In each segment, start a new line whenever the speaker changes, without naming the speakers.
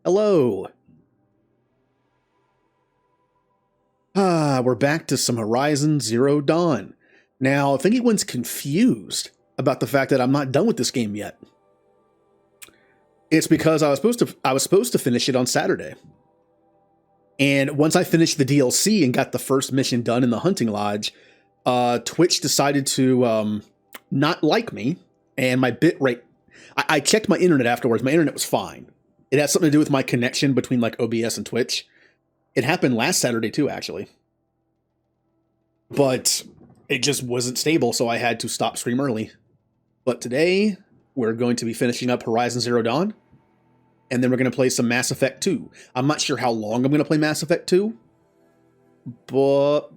Hello. We're back to some Horizon Zero Dawn. Now, if anyone's confused about the fact that I'm not done with this game yet, it's because I was supposed to finish it on Saturday. And once I finished the DLC and got the first mission done in the hunting lodge, Twitch decided to not like me, and my bit rate. I checked my internet afterwards. My internet was fine. It had something to do with my connection between like OBS and Twitch. It happened last Saturday too, actually. But it just wasn't stable, so I had to stop stream early. But today, we're going to be finishing up Horizon Zero Dawn, and then we're going to play some Mass Effect 2. I'm not sure how long I'm going to play Mass Effect 2, but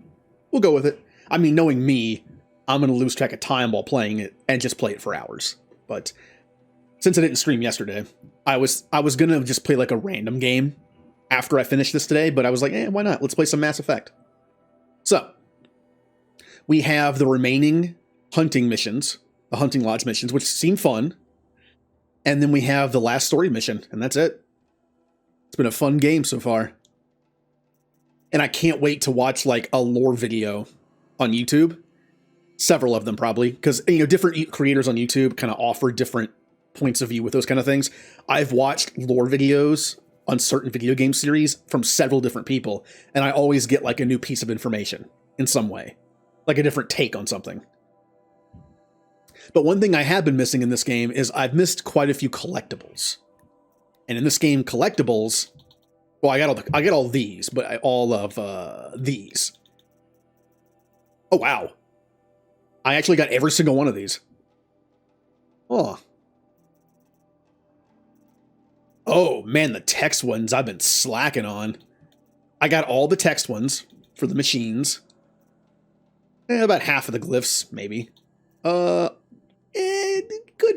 we'll go with it. I mean, knowing me, I'm going to lose track of time while playing it and just play it for hours. But since I didn't stream yesterday, I was going to just play like a random game after I finished this today, but I was like, why not? Let's play some Mass Effect. So, we have the remaining hunting missions, the hunting lodge missions, which seem fun. And then we have the last story mission, and that's it. It's been a fun game so far. And I can't wait to watch like a lore video on YouTube. Several of them probably, because different creators on YouTube kind of offer different points of view with those kind of things. I've watched lore videos on certain video game series from several different people, and I always get like a new piece of information in some way, like a different take on something. But one thing I have been missing in this game is I've missed quite a few collectibles. And in this game, collectibles, well, I got all these, but all of these. Oh wow, I actually got every single one of these. Oh man, the text ones I've been slacking on. I got all the text ones for the machines. About half of the glyphs, maybe. Good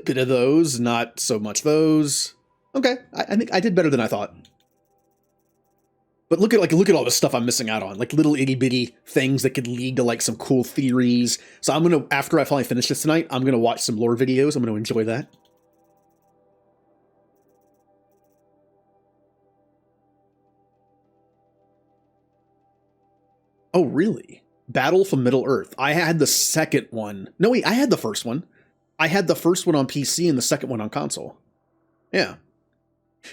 bit of those, not so much those. Okay, I think I did better than I thought. But look at all the stuff I'm missing out on, like little itty bitty things that could lead to like some cool theories. So I'm gonna, after I finally finish this tonight, I'm gonna watch some lore videos. I'm gonna enjoy that. Oh, really? Battle from Middle-earth. I had the second one. No, wait, I had the first one. I had the first one on PC and the second one on console. Yeah.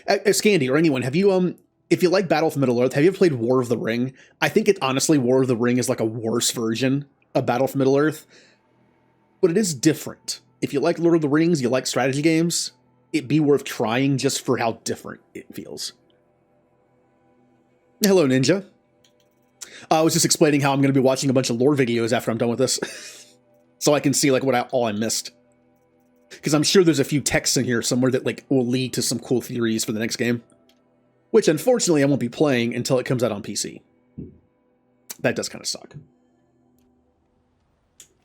Scandy, or anyone, have you, if you like Battle from Middle-earth, have you ever played War of the Ring? I think honestly, War of the Ring is like a worse version of Battle from Middle-earth. But it is different. If you like Lord of the Rings, you like strategy games, it'd be worth trying just for how different it feels. Hello, Ninja. I was just explaining how I'm going to be watching a bunch of lore videos after I'm done with this. So I can see like all I missed. Because I'm sure there's a few texts in here somewhere that like will lead to some cool theories for the next game. Which unfortunately I won't be playing until it comes out on PC. That does kind of suck.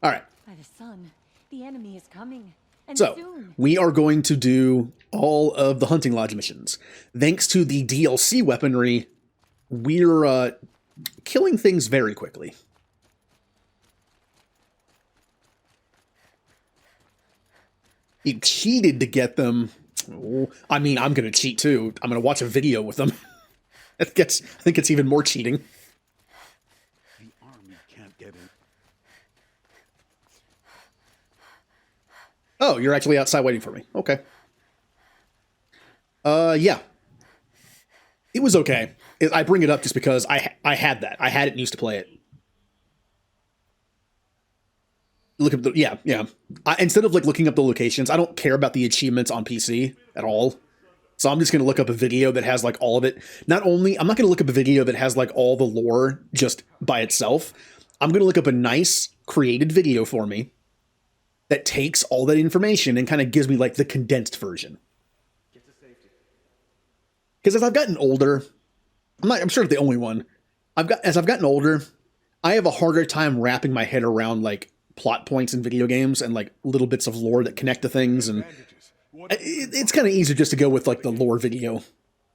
Alright.
By the sun, the enemy is coming. And
so,
soon.
We are going to do all of the hunting lodge missions. Thanks to the DLC weaponry, we're killing things very quickly. You cheated to get them. Oh, I mean, I'm going to cheat too. I'm going to watch a video with them. I think it's even more cheating.
The army can't get in.
Oh, you're actually outside waiting for me. Okay. Yeah. It was okay. I bring it up just because I had that. I had it and used to play it. Look at the, yeah. Instead of like looking up the locations, I don't care about the achievements on PC at all. So I'm just going to look up a video that has like all of it. I'm not going to look up a video that has like all the lore just by itself. I'm going to look up a nice created video for me that takes all that information and kind of gives me like the condensed version. Because as I've gotten older, I'm sure I'm the only one. As I've gotten older, I have a harder time wrapping my head around like plot points in video games and like little bits of lore that connect to things, and it's kind of easier just to go with like the lore video,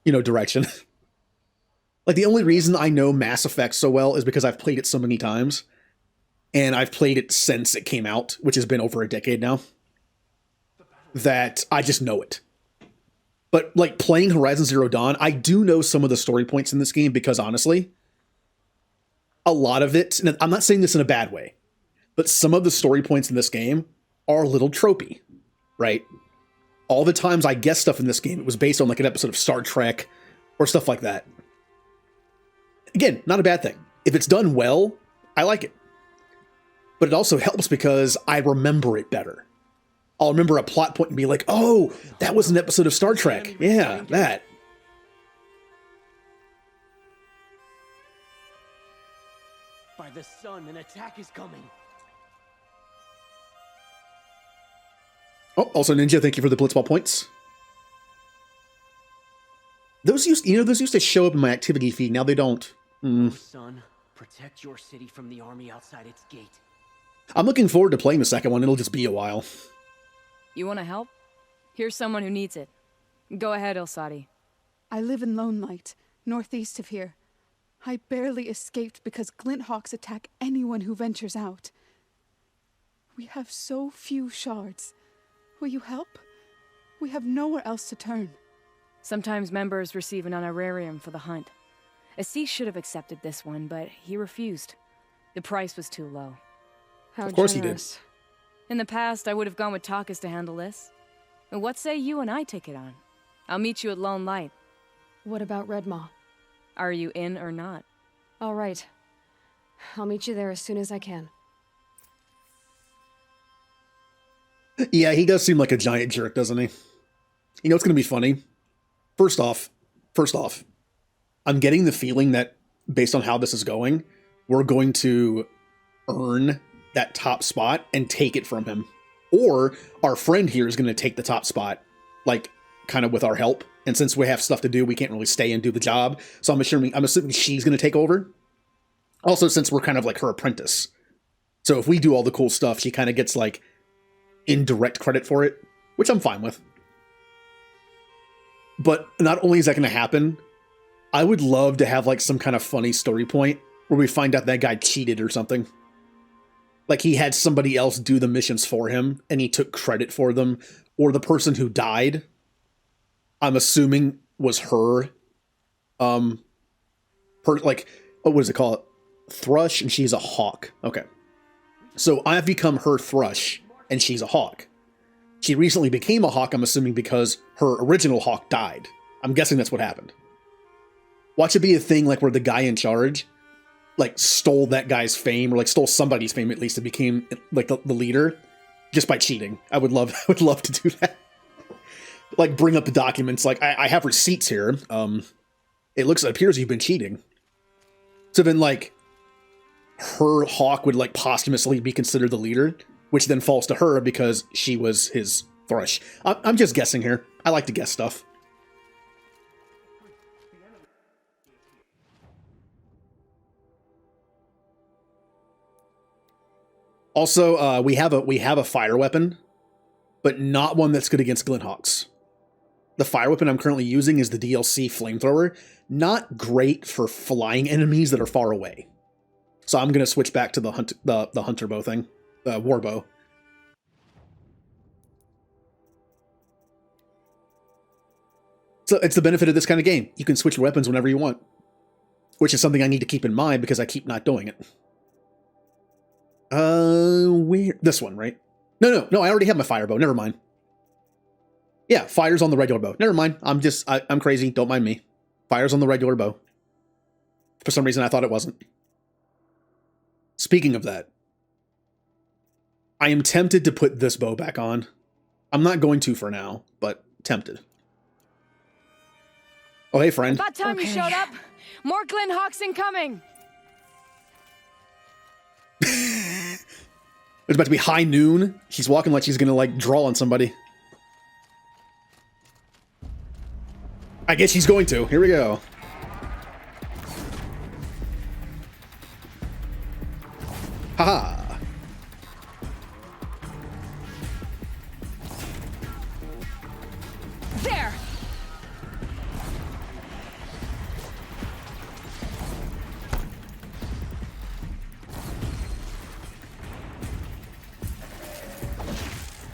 direction. Like the only reason I know Mass Effect so well is because I've played it so many times, and I've played it since it came out, which has been over a decade now, that I just know it. But like playing Horizon Zero Dawn, I do know some of the story points in this game because honestly, a lot of it, and I'm not saying this in a bad way, but some of the story points in this game are a little tropey, right? All the times I guessed stuff in this game, it was based on like an episode of Star Trek or stuff like that. Again, not a bad thing. If it's done well, I like it. But it also helps because I remember it better. I'll remember a plot point and be like, oh, that was an episode of Star Trek. Yeah, that.
By the sun, an attack is coming.
Oh, also Ninja, thank you for the Blitzball points. Those used to show up in my activity feed. Now they don't.
Oh, son, protect your city from the army outside its gate.
I'm looking forward to playing the second one. It'll just be a while.
You want to help? Here's someone who needs it. Go ahead, Ilsati.
I live in Lone Light, northeast of here. I barely escaped because Glinthawks attack anyone who ventures out. We have so few shards. Will you help? We have nowhere else to turn.
Sometimes members receive an honorarium for the hunt. Assis should have accepted this one, but he refused. The price was too low.
How
Of course
generous.
he did.
In the past, I would have gone with Takas to handle this. But what say you and I take it on? I'll meet you at Lone Light.
What about Redmaw?
Are you in or not?
All right. I'll meet you there as soon as I can.
Yeah, he does seem like a giant jerk, doesn't he? You know what's going to be funny? First off, I'm getting the feeling that based on how this is going, we're going to earn that top spot and take it from him. Or our friend here is going to take the top spot, like kind of with our help. And since we have stuff to do, we can't really stay and do the job. So I'm assuming she's going to take over. Also, since we're kind of like her apprentice. So if we do all the cool stuff, she kind of gets like indirect credit for it, which I'm fine with. But not only is that going to happen, I would love to have like some kind of funny story point where we find out that guy cheated or something. Like he had somebody else do the missions for him and he took credit for them. Or the person who died, I'm assuming was her. What does it call it? Thrush, and she's a hawk. Okay. So I've become her Thrush and she's a hawk. She recently became a hawk, I'm assuming, because her original hawk died. I'm guessing that's what happened. Watch it be a thing like where the guy in charge like stole that guy's fame, or like stole somebody's fame at least, and became like the leader just by cheating. I would love to do that. Like bring up the documents, like I have receipts here. It appears you've been cheating. So then like her hawk would like posthumously be considered the leader, which then falls to her because she was his Thrush. I'm just guessing here. I like to guess stuff. Also, we have a fire weapon, but not one that's good against Glinthawks. The fire weapon I'm currently using is the DLC flamethrower. Not great for flying enemies that are far away. So I'm gonna switch back to the hunter bow thing, the war bow. So it's the benefit of this kind of game. You can switch weapons whenever you want, which is something I need to keep in mind because I keep not doing it. This one, right? No, I already have my fire bow. Never mind. Yeah, fire's on the regular bow. Never mind. I'm crazy. Don't mind me. Fire's on the regular bow. For some reason, I thought it wasn't. Speaking of that, I am tempted to put this bow back on. I'm not going to for now, but tempted. Oh, hey, friend.
About time you showed up. More Glinthawks incoming.
It's about to be high noon. She's walking like she's gonna like draw on somebody. I guess she's going to. Here we go. Haha.
There.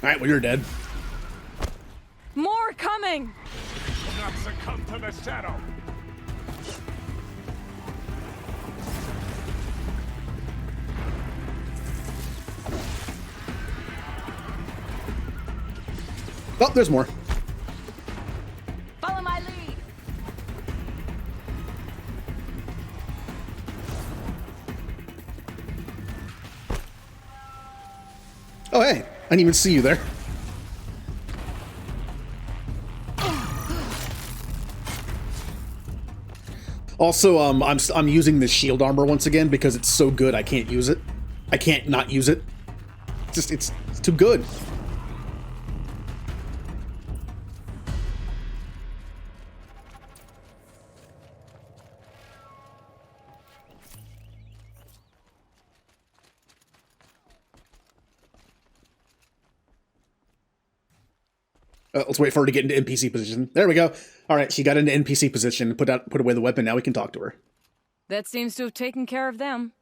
All right, well, you're dead.
More coming.
into the shadow.
Oh, there's more.
Follow my lead.
Oh, hey, I didn't even see you there. Also, I'm using this shield armor once again because it's so good I can't use it. I can't not use it. It's too good. Let's wait for her to get into NPC position. There we go. All right, she got into NPC position. Put away the weapon. Now we can talk to her.
That seems to have taken care of them.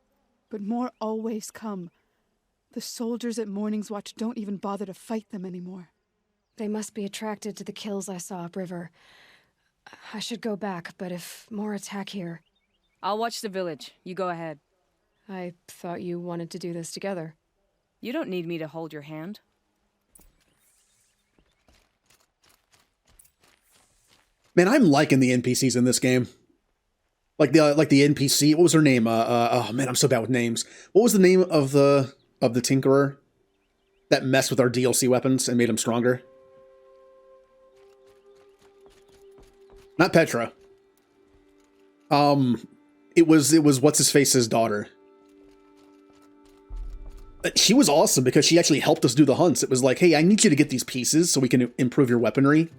But more always come. The soldiers at Morning's Watch don't even bother to fight them anymore.
They must be attracted to the kills I saw upriver. I should go back, but if more attack here...
I'll watch the village. You go ahead.
I thought you wanted to do this together.
You don't need me to hold your hand.
Man, I'm liking the NPCs in this game. Like the NPC. What was her name? Oh man, I'm so bad with names. What was the name of the Tinkerer that messed with our DLC weapons and made them stronger? Not Petra. It was what's his face's daughter. She was awesome because she actually helped us do the hunts. It was like, hey, I need you to get these pieces so we can improve your weaponry.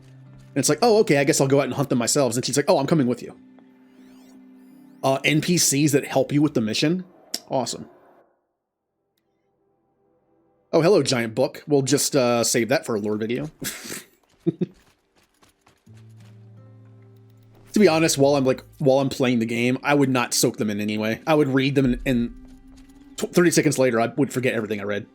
And it's like, oh, okay, I guess I'll go out and hunt them myself. And she's like, oh, I'm coming with you. NPCs that help you with the mission. Awesome. Oh, hello, giant book. We'll just save that for a lore video. To be honest, while I'm playing the game, I would not soak them in anyway. I would read them and 30 seconds later, I would forget everything I read.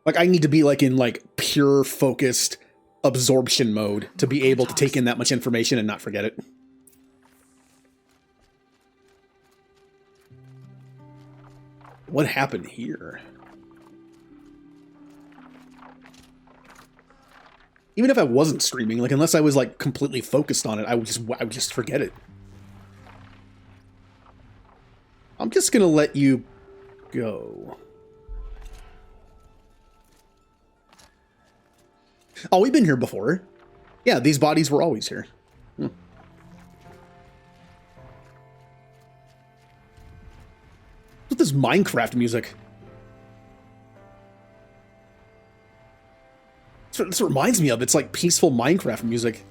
Like, I need to be like in like pure focused absorption mode to be able to take in that much information and not forget it. What happened here? Even if I wasn't streaming, like unless I was like completely focused on it, I would just forget it. I'm just gonna let you go. Oh, we've been here before. Yeah, these bodies were always here. What's this Minecraft music? This reminds me of. It's like peaceful Minecraft music.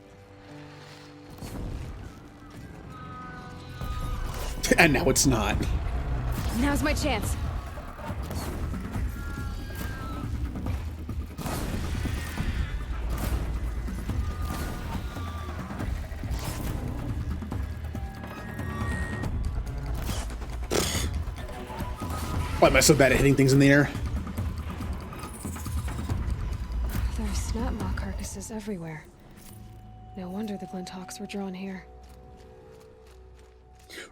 And now it's not.
Now's my chance.
Why am I so bad at hitting things in the air?
There are snap maw carcasses everywhere. No wonder the Glinthawks were drawn here.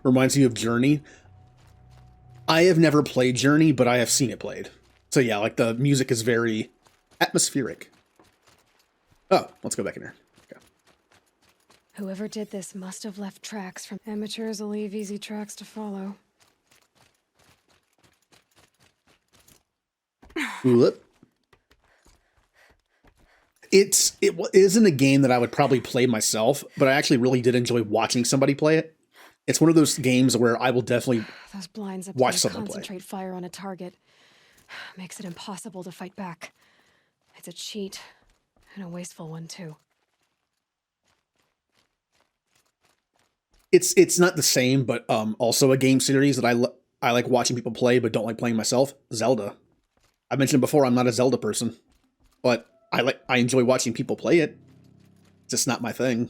Reminds me of Journey. I have never played Journey, but I have seen it played. So yeah, like the music is very atmospheric. Oh, let's go back in here. Okay.
Whoever did this must have left tracks from... Amateurs will leave easy tracks to follow.
Whoop. It isn't a game that I would probably play myself, but I actually really did enjoy watching somebody play it. It's one of those games where I will definitely
Those blinds up
watch
there
someone play.
concentrate fire on a target. Makes it impossible to fight back. It's a cheat, and a wasteful one too.
It's not the same, but also a game series that I like watching people play, but don't like playing myself. Zelda. I mentioned before I'm not a Zelda person, but I enjoy watching people play it. It's just not my thing.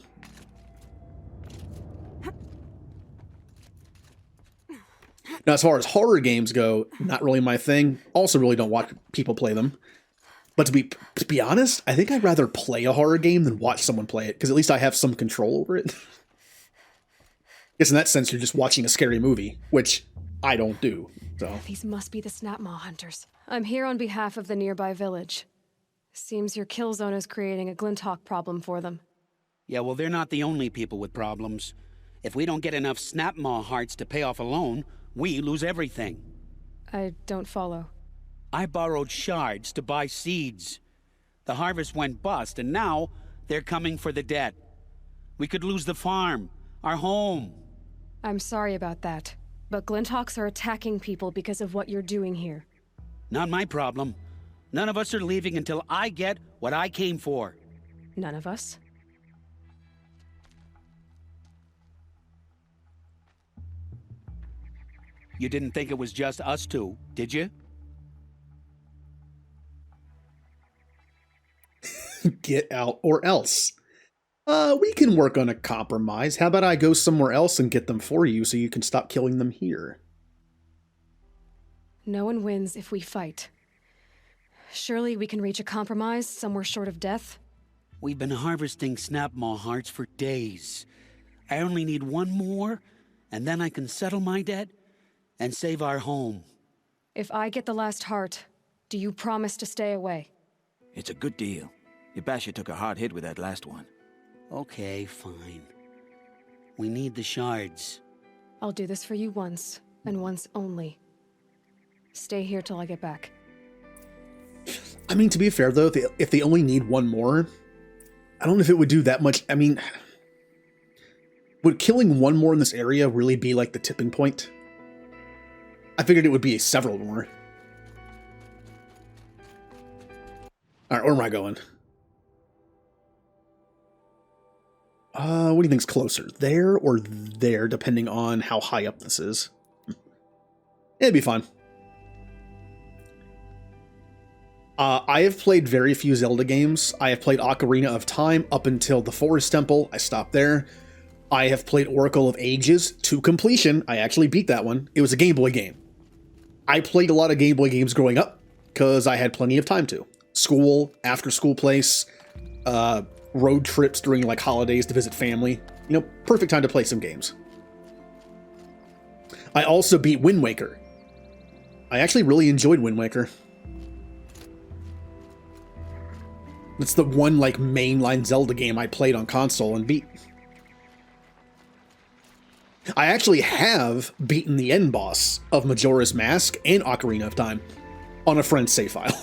Now, as far as horror games go, not really my thing. Also, really don't watch people play them. But to be honest, I think I'd rather play a horror game than watch someone play it, because at least I have some control over it. Guess in that sense, you're just watching a scary movie, which I don't do. So
These must be the Snapmaw hunters. I'm here on behalf of the nearby village. Seems your kill zone is creating a Glinthawk problem for them.
Yeah, well, they're not the only people with problems. If we don't get enough Snapmaw hearts to pay off a loan, we lose everything.
I don't follow.
I borrowed shards to buy seeds. The harvest went bust, and now they're coming for the debt. We could lose the farm, our home.
I'm sorry about that, but Glinthawks are attacking people because of what you're doing here.
Not my problem. None of us are leaving until I get what I came for.
None of us?
You didn't think it was just us two, did you?
get out or else. We can work on a compromise. How about I go somewhere else and get them for you so you can stop killing them here?
No one wins if we fight. Surely we can reach a compromise somewhere short of death?
We've been harvesting Snapmaw hearts for days. I only need one more, and then I can settle my debt and save our home.
If I get the last heart, do you promise to stay away?
It's a good deal. Yabasha took a hard hit with that last one.
Okay, fine. We need the shards.
I'll do this for you once, and once only. Stay here till I get back.
I mean, to be fair, though, if they only need one more, I don't know if it would do that much. I mean, would killing one more in this area really be like the tipping point? I figured it would be several more. Alright, where am I going? What do you think's closer? There or there, depending on how high up this is. It'd be fun. I have played very few Zelda games. I have played Ocarina of Time up until the Forest Temple. I stopped there. I have played Oracle of Ages to completion. I actually beat that one. It was a Game Boy game. I played a lot of Game Boy games growing up because I had plenty of time to. School, after school place, road trips during like holidays to visit family. You know, perfect time to play some games. I also beat Wind Waker. I actually really enjoyed Wind Waker. It's the one like mainline Zelda game I played on console and beat. I actually have beaten the end boss of Majora's Mask and Ocarina of Time on a friend's save file.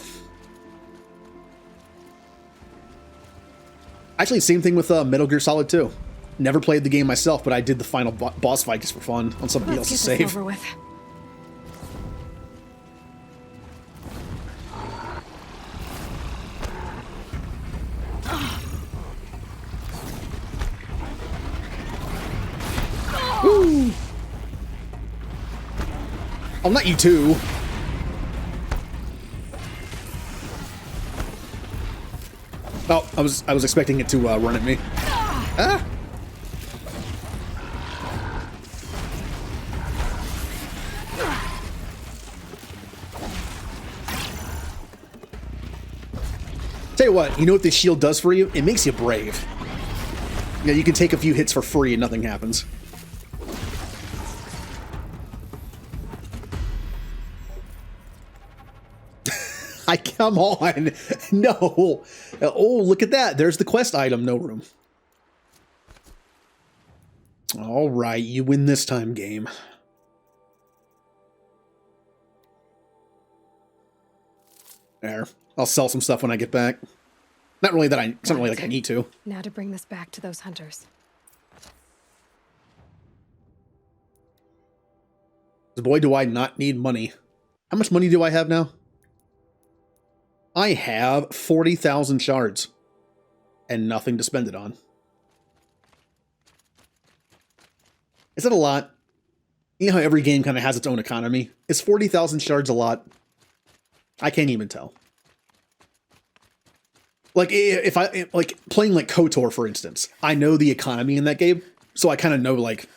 Actually, same thing with Metal Gear Solid 2. Never played the game myself, but I did the final boss fight just for fun on somebody else's save.
Let's get this over with.
Woo! Oh, not you too. Oh, I was expecting it to run at me. Ah! Tell you what this shield does for you? It makes you brave. You know, you can take a few hits for free and nothing happens. Come on. No. Oh, look at that. There's the quest item. No room. All right. You win this time, game. There. I'll sell some stuff when I get back. Not really that it's not really like I need to.
Now to bring this back to those hunters.
Boy, do I not need money. How much money do I have now? I have 40,000 shards and nothing to spend it on. Is that a lot? You know how every game kind of has its own economy? Is 40,000 shards a lot? I can't even tell. Like, if I, like, playing like KOTOR, for instance, I know the economy in that game, so I kind of know, like,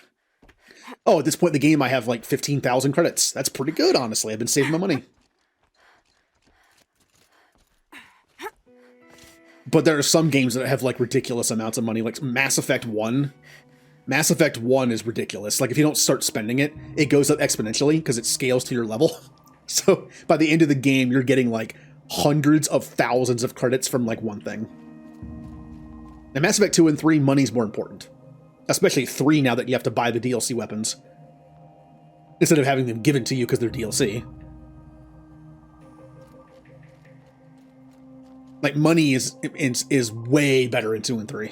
oh, at this point in the game, I have, like, 15,000 credits. That's pretty good, honestly. I've been saving my money. But there are some games that have like ridiculous amounts of money, like Mass Effect 1. Mass Effect 1 is ridiculous. Like if you don't start spending it, it goes up exponentially because it scales to your level. So by the end of the game, you're getting like hundreds of thousands of credits from like one thing. And Mass Effect 2 and 3, money's more important. Especially 3 now that you have to buy the DLC weapons. Instead of having them given to you because they're DLC. Like, money is way better in 2 and 3.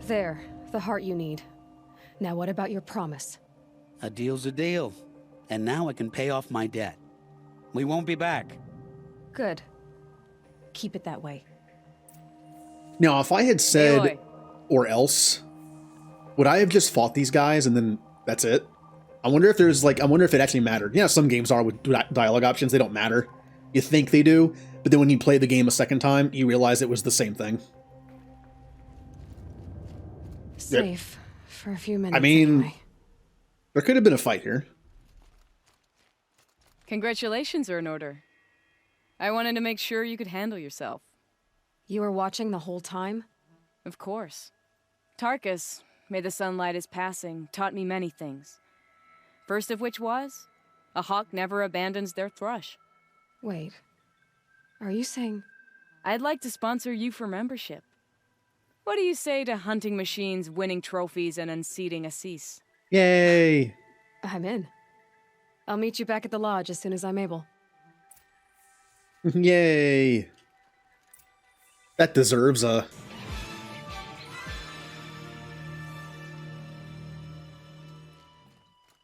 There, the heart you need. Now what about your promise?
A deal's a deal. And now I can pay off my debt. We won't be back.
Good. Keep it that way.
Now, if I had said,
Aloy.
or else, would I have just fought these guys and then that's it? I wonder if there's like, I wonder if it actually mattered. Yeah, some games are with dialogue options, they don't matter. You think they do, but then when you play the game a second time, you realize it was the same thing.
Safe for a few minutes.
I mean,
anyway.
there could have been a fight here.
Congratulations are in order. I wanted to make sure you could handle yourself.
You were watching the whole time?
Of course. Tarkus, may the sunlight is passing, taught me many things. First of which was, a hawk never abandons their thrush.
Wait. Are you saying...
I'd like to sponsor you for membership. What do you say to hunting machines, winning trophies, and unseating Assis?
Yay!
I'm in. I'll meet you back at the lodge as soon as I'm able.
Yay! That deserves a...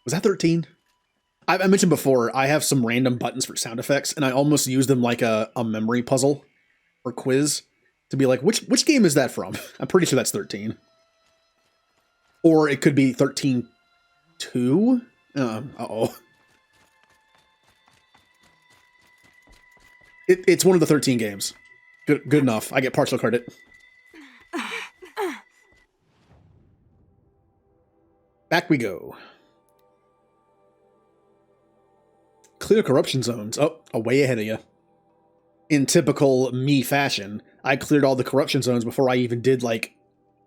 Was that 13? I mentioned before, I have some random buttons for sound effects, and I almost use them like a memory puzzle or quiz to be like, which game is that from? I'm pretty sure that's 13. Or it could be 13-2? Uh-oh. It's one of the 13 games. Good enough. I get partial credit. Back we go. Clear corruption zones. Oh, way ahead of you. In typical me fashion, I cleared all the corruption zones before I even did, like,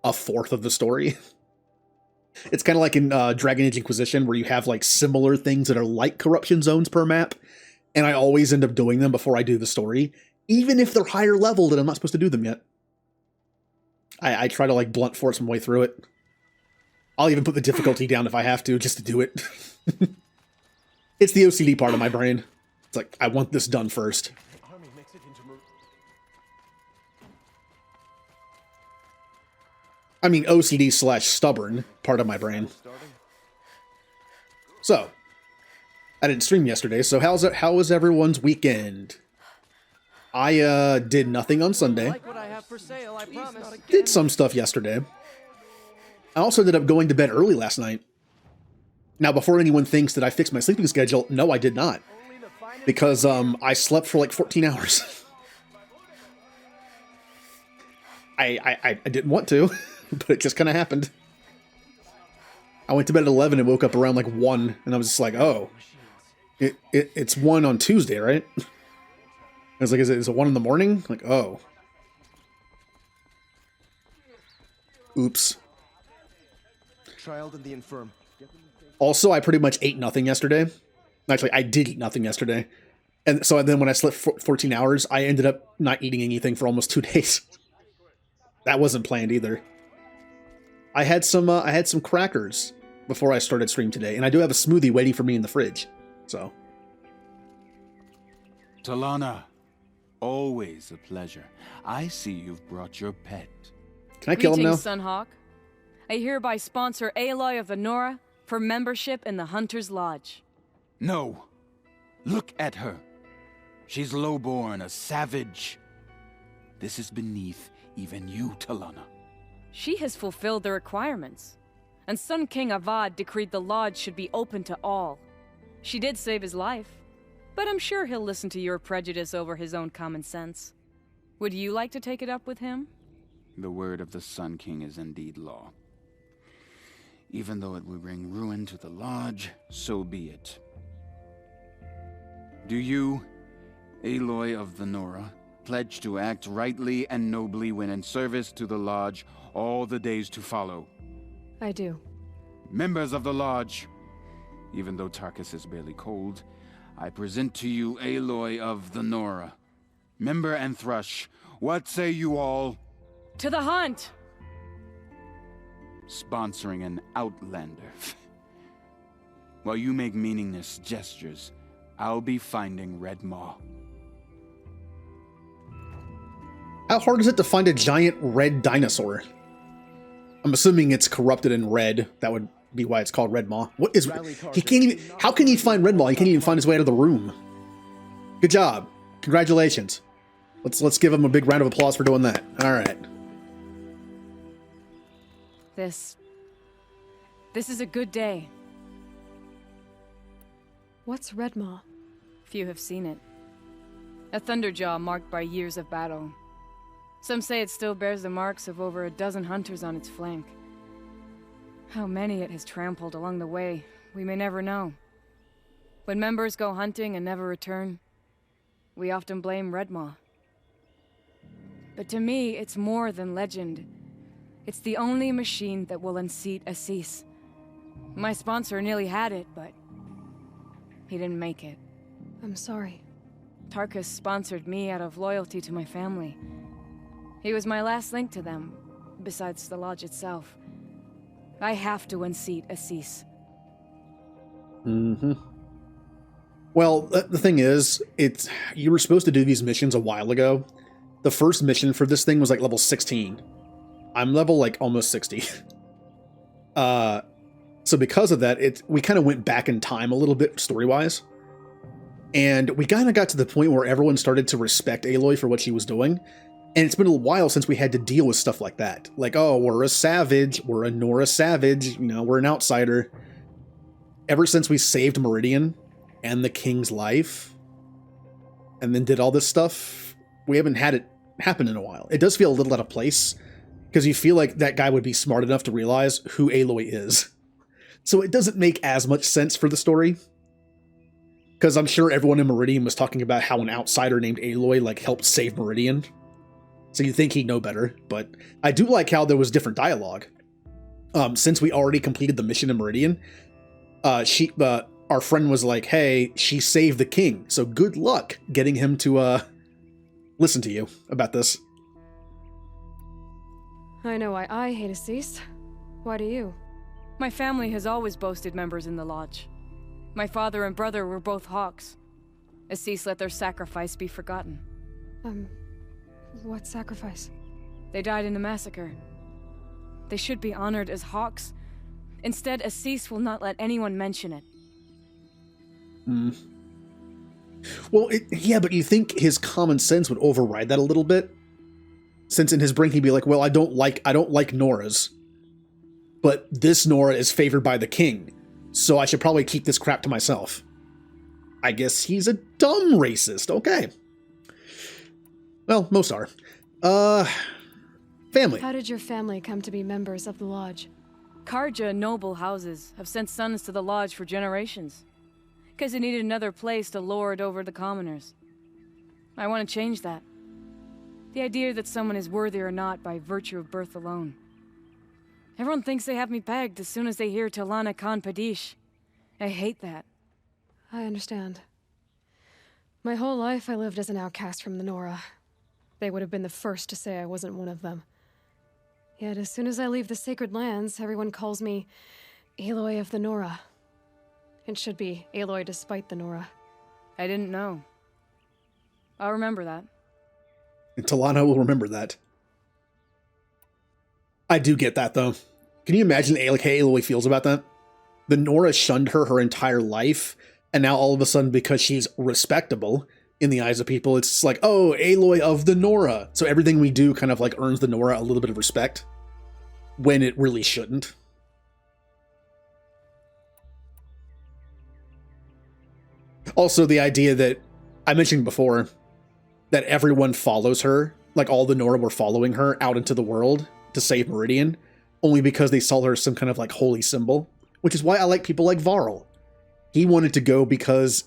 a fourth of the story. It's kind of like in Dragon Age Inquisition, where you have, like, similar things that are like corruption zones per map, and I always end up doing them before I do the story, even if they're higher leveled and I'm not supposed to do them yet. I try to, like, blunt force my way through it. I'll even put the difficulty down if I have to, just to do it. It's the OCD part of my brain. It's like, I want this done first. I mean, OCD/stubborn part of my brain. So, I didn't stream yesterday, so how was everyone's weekend? I did nothing on Sunday. Did some stuff yesterday. I also ended up going to bed early last night. Now, before anyone thinks that I fixed my sleeping schedule, no, I did not. Because I slept for like 14 hours. I didn't want to, but it just kind of happened. I went to bed at 11 and woke up around like 1, and I was just like, oh. It's 1 on Tuesday, right? I was like, is it 1 in the morning? Like, oh. Oops.
Child and the infirm.
Also, I pretty much ate nothing yesterday. Actually, I did eat nothing yesterday. And so then when I slept 14 hours, I ended up not eating anything for almost 2 days. That wasn't planned either. I had some crackers before I started stream today, and I do have a smoothie waiting for me in the fridge. So.
Talana, always a pleasure. I see you've brought your pet.
Can I kill him now?
Greetings, Sunhawk. I hereby sponsor Aloy of the Nora for membership in the Hunter's Lodge.
No. Look at her. She's lowborn, a savage. This is beneath even you, Talana.
She has fulfilled the requirements, and Sun King Avad decreed the lodge should be open to all. She did save his life, but I'm sure he'll listen to your prejudice over his own common sense. Would you like to take it up with him?
The word of the Sun King is indeed law. Even though it will bring ruin to the lodge, so be it. Do you, Aloy of the Nora, pledge to act rightly and nobly when in service to the Lodge all the days to follow.
I do.
Members of the Lodge, even though Tarkus is barely cold, I present to you Aloy of the Nora. Member and Thrush, what say you all?
To the hunt!
Sponsoring an outlander. While you make meaningless gestures, I'll be finding Red Maw.
How hard is it to find a giant red dinosaur? I'm assuming it's corrupted in red. That would be why it's called Red Maw. What is... He can't even... How can he find Red Maw? He can't even find his way out of the room. Good job. Congratulations. Let's give him a big round of applause for doing that. All right.
This is a good day.
What's Redmaw?
Few have seen it. A thunderjaw marked by years of battle. Some say it still bears the marks of over a dozen hunters on its flank. How many it has trampled along the way, we may never know. When members go hunting and never return, we often blame Redmaw. But to me, it's more than legend. It's the only machine that will unseat Assis. My sponsor nearly had it, but he didn't make it.
I'm sorry.
Tarkus sponsored me out of loyalty to my family. He was my last link to them, besides the Lodge itself. I have to unseat Assis.
Mm-hmm. Well, the thing is, you were supposed to do these missions a while ago. The first mission for this thing was like level 16. I'm level like almost 60. So because of that, we kind of went back in time a little bit story-wise. And we kind of got to the point where everyone started to respect Aloy for what she was doing. And it's been a while since we had to deal with stuff like that. Like, oh, we're a savage. We're a Nora savage. We're an outsider. Ever since we saved Meridian and the King's life, and then did all this stuff, we haven't had it happen in a while. It does feel a little out of place, because you feel like that guy would be smart enough to realize who Aloy is. So it doesn't make as much sense for the story. Because I'm sure everyone in Meridian was talking about how an outsider named Aloy, like, helped save Meridian. So you think he'd know better. But I do like how there was different dialogue. Since we already completed the mission in Meridian, our friend was like, hey, she saved the king. So good luck getting him to listen to you about this.
I know why I hate Assis. Why do you?
My family has always boasted members in the Lodge. My father and brother were both Hawks. Assis let their sacrifice be forgotten.
What sacrifice?
They died in a massacre. They should be honored as Hawks. Instead, Assis will not let anyone mention it.
Well, yeah, but you think his common sense would override that a little bit? Since in his brain he'd be like, well, I don't like Noras. But this Nora is favored by the king, so I should probably keep this crap to myself. I guess he's a dumb racist. Okay. Well, most are. Family.
How did your family come to be members of the Lodge?
Karja noble houses have sent sons to the Lodge for generations. Because they needed another place to lord over the commoners. I want to change that. The idea that someone is worthy or not by virtue of birth alone. Everyone thinks they have me pegged as soon as they hear Talana Khan Padish. I hate that.
I understand. My whole life I lived as an outcast from the Nora. They would have been the first to say I wasn't one of them. Yet as soon as I leave the sacred lands, everyone calls me Aloy of the Nora. It should be Aloy despite the Nora.
I didn't know. I'll remember that.
And Talana will remember that. I do get that, though. Can you imagine how Aloy feels about that? The Nora shunned her entire life, and now all of a sudden, because she's respectable in the eyes of people, it's like, oh, Aloy of the Nora. So everything we do kind of like earns the Nora a little bit of respect, when it really shouldn't. Also, the idea that I mentioned before, that everyone follows her, like all the Nora were following her out into the world to save Meridian, only because they saw her as some kind of like holy symbol, which is why I like people like Varl. He wanted to go because,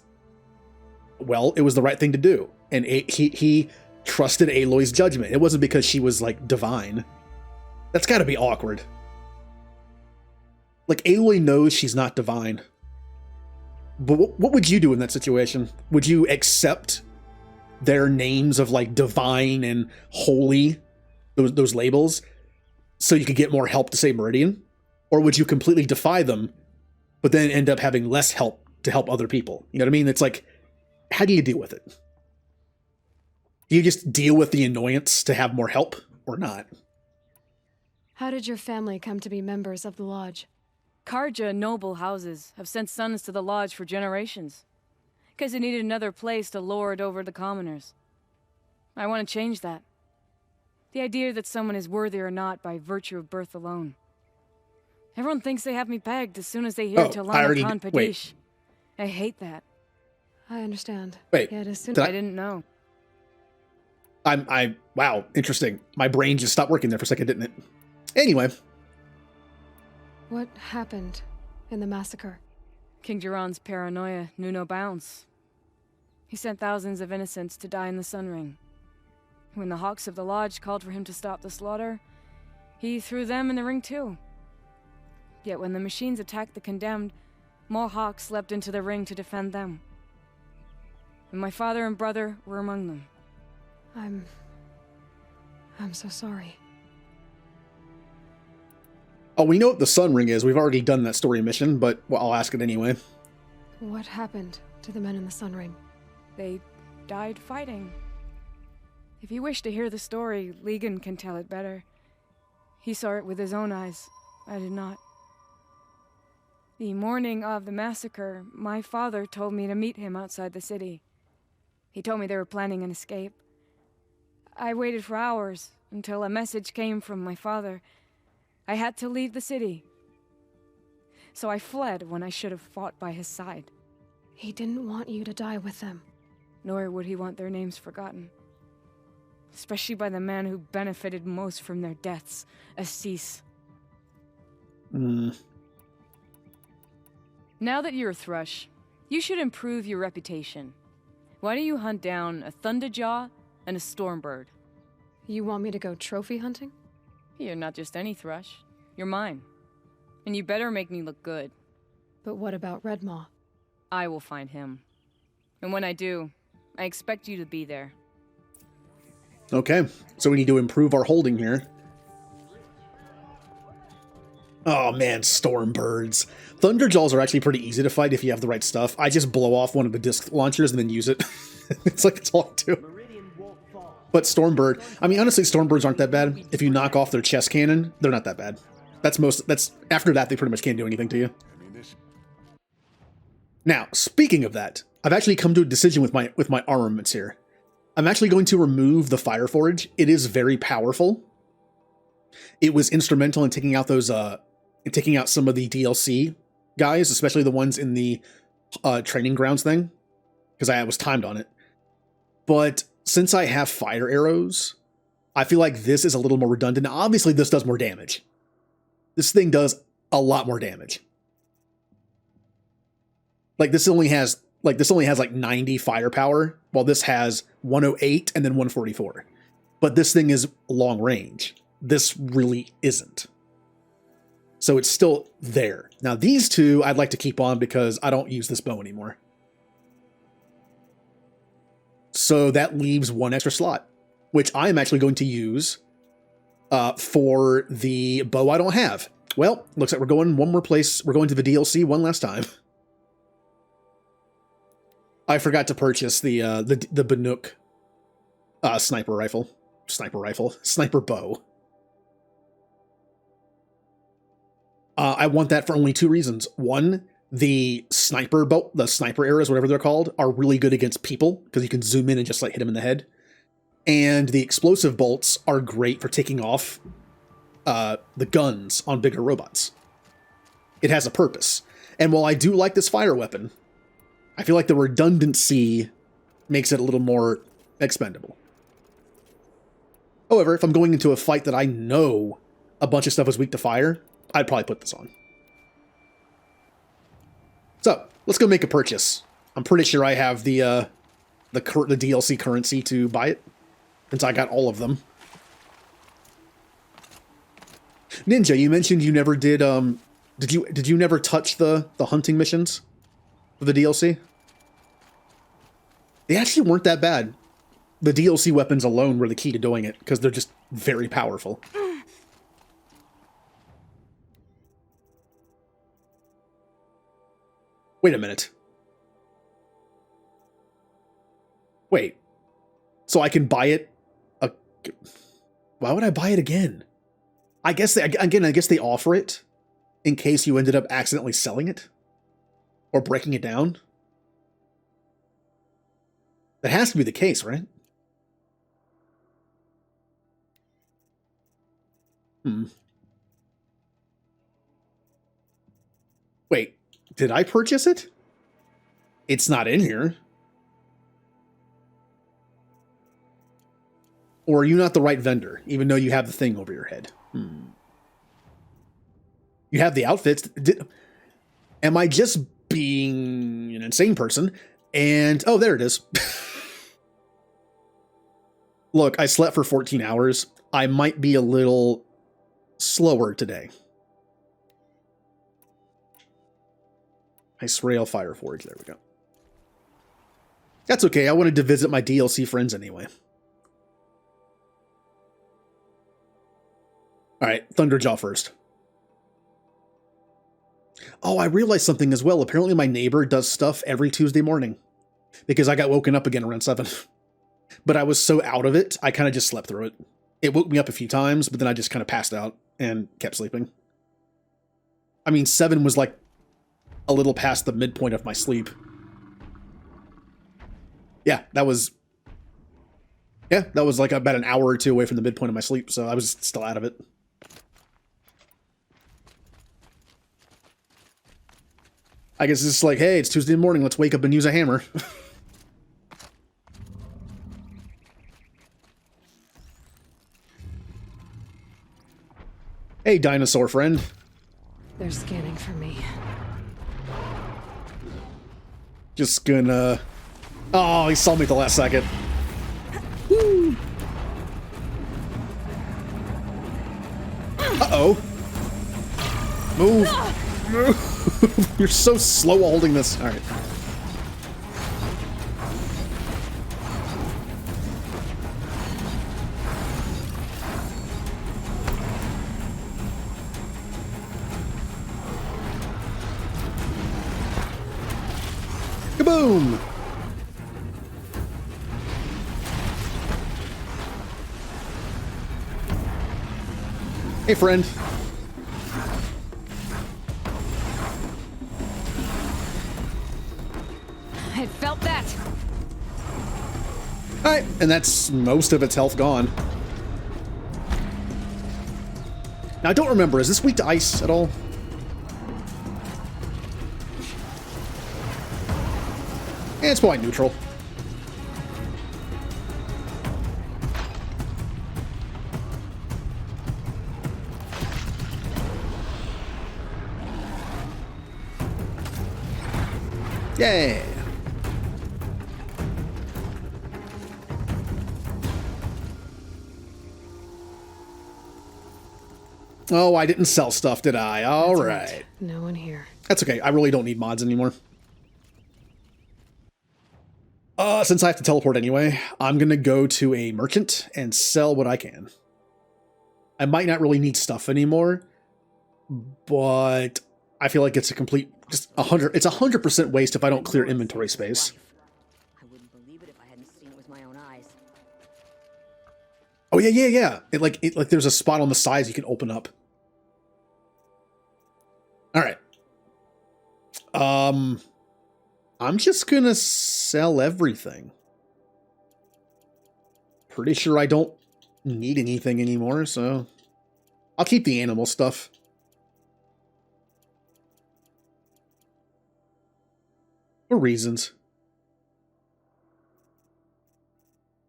well, it was the right thing to do. And he trusted Aloy's judgment. It wasn't because she was like divine. That's got to be awkward. Like, Aloy knows she's not divine. But what would you do in that situation? Would you accept their names of like divine and holy, those labels, so you could get more help to save Meridian? Or would you completely defy them, but then end up having less help to help other people? You know what I mean? It's like, how do you deal with it? Do you just deal with the annoyance to have more help or not?
How did your family come to be members of the Lodge?
Karja noble houses have sent sons to the Lodge for generations, because they needed another place to lord over the commoners. I want to change that. The idea that someone is worthy or not by virtue of birth alone. Everyone thinks they have me pegged as soon as they hear Talana Khan Padish. I hate that.
I understand.
Wait,
Yet as soon
I didn't know.
Wow, interesting. My brain just stopped working there for a second, didn't it? Anyway.
What happened in the massacre?
King Jiran's paranoia knew no bounds. He sent thousands of innocents to die in the Sun Ring. When the Hawks of the Lodge called for him to stop the slaughter, he threw them in the ring too. Yet when the machines attacked the condemned, more Hawks leapt into the ring to defend them. And my father and brother were among them.
I'm so sorry.
Oh, we know what the Sun Ring is. We've already done that story mission, but well, I'll ask it anyway.
What happened to the men in the Sun Ring?
They died fighting. If you wish to hear the story, Legan can tell it better. He saw it with his own eyes. I did not. The morning of the massacre, my father told me to meet him outside the city. He told me they were planning an escape. I waited for hours until a message came from my father. I had to leave the city. So I fled when I should have fought by his side.
He didn't want you to die with them.
Nor would he want their names forgotten. Especially by the man who benefited most from their deaths, Assis. Now that you're a Thrush, you should improve your reputation. Why don't you hunt down a Thunderjaw and a Stormbird?
You want me to go trophy hunting?
You're not just any Thrush. You're mine. And you better make me look good.
But what about Redmaw?
I will find him. And when I do, I expect you to be there.
Okay, so we need to improve our holding here. Oh man, Stormbirds. Thunderjaws are actually pretty easy to fight if you have the right stuff. I just blow off one of the disc launchers and then use it. It's like, it's all I do. But Stormbird, I mean, honestly, Stormbirds aren't that bad. If you knock off their chest cannon, they're not that bad. After that, they pretty much can't do anything to you. Now, speaking of that, I've actually come to a decision with my armaments here. I'm actually going to remove the Fire Forge. It is very powerful. It was instrumental in taking out some of the DLC guys, especially the ones in the training grounds thing, because I was timed on it. But since I have fire arrows, I feel like this is a little more redundant. Now, obviously, this does more damage. This thing does a lot more damage. Like this only has like 90 firepower, while this has 108 and then 144. But this thing is long range. This really isn't. So it's still there. Now these two I'd like to keep on because I don't use this bow anymore. So that leaves one extra slot, which I am actually going to use for the bow I don't have. Well, looks like we're going one more place. We're going to the DLC one last time. I forgot to purchase the Banuk sniper bow. I want that for only two reasons. One, the sniper arrows, whatever they're called, are really good against people because you can zoom in and just like hit them in the head. And the explosive bolts are great for taking off the guns on bigger robots. It has a purpose. And while I do like this fire weapon, I feel like the redundancy makes it a little more expendable. However, if I'm going into a fight that I know a bunch of stuff is weak to fire, I'd probably put this on. So, let's go make a purchase. I'm pretty sure I have the DLC currency to buy it. since I got all of them. Ninja, you mentioned you never did, did you never touch the hunting missions for the DLC? They actually weren't that bad. The DLC weapons alone were the key to doing it, because they're just very powerful. Wait a minute. Wait. So I can buy it? Why would I buy it again? I guess I guess they offer it in case you ended up accidentally selling it or breaking it down. That has to be the case, right? Wait, did I purchase it? It's not in here. Or are you not the right vendor, even though you have the thing over your head? You have the outfits. Am I just being an insane person? And, oh, there it is. Look, I slept for 14 hours. I might be a little slower today. Ice Rail Fire Forge, there we go. That's okay, I wanted to visit my DLC friends anyway. Alright, Thunderjaw first. Oh, I realized something as well. Apparently my neighbor does stuff every Tuesday morning. Because I got woken up again around 7. But I was so out of it, I kind of just slept through it. It woke me up a few times, but then I just kind of passed out and kept sleeping. I mean, 7 was like a little past the midpoint of my sleep. Yeah, that was like about an hour or two away from the midpoint of my sleep, so I was still out of it. I guess it's just like, hey, it's Tuesday morning, let's wake up and use a hammer. Hey, dinosaur friend.
They're scanning for me.
Just gonna... Oh, he saw me at the last second. Woo. Uh-oh. Move. Move. You're so slow holding this. All right. Kaboom! Hey, friend.
I felt that.
Alright, and that's most of its health gone. Now, I don't remember, is this weak to ice at all? Yeah, it's probably neutral. Yeah. Oh, I didn't sell stuff, did I? All right.
No one here.
That's okay. I really don't need mods anymore. Since I have to teleport anyway, I'm gonna go to a merchant and sell what I can. I might not really need stuff anymore, but I feel like it's a complete, it's 100% waste if I don't clear inventory space.
I wouldn't believe it if I hadn't seen it with my own eyes.
Oh yeah. It like there's a spot on the sides you can open up. All right. I'm just gonna sell everything. Pretty sure I don't need anything anymore, so I'll keep the animal stuff. For reasons.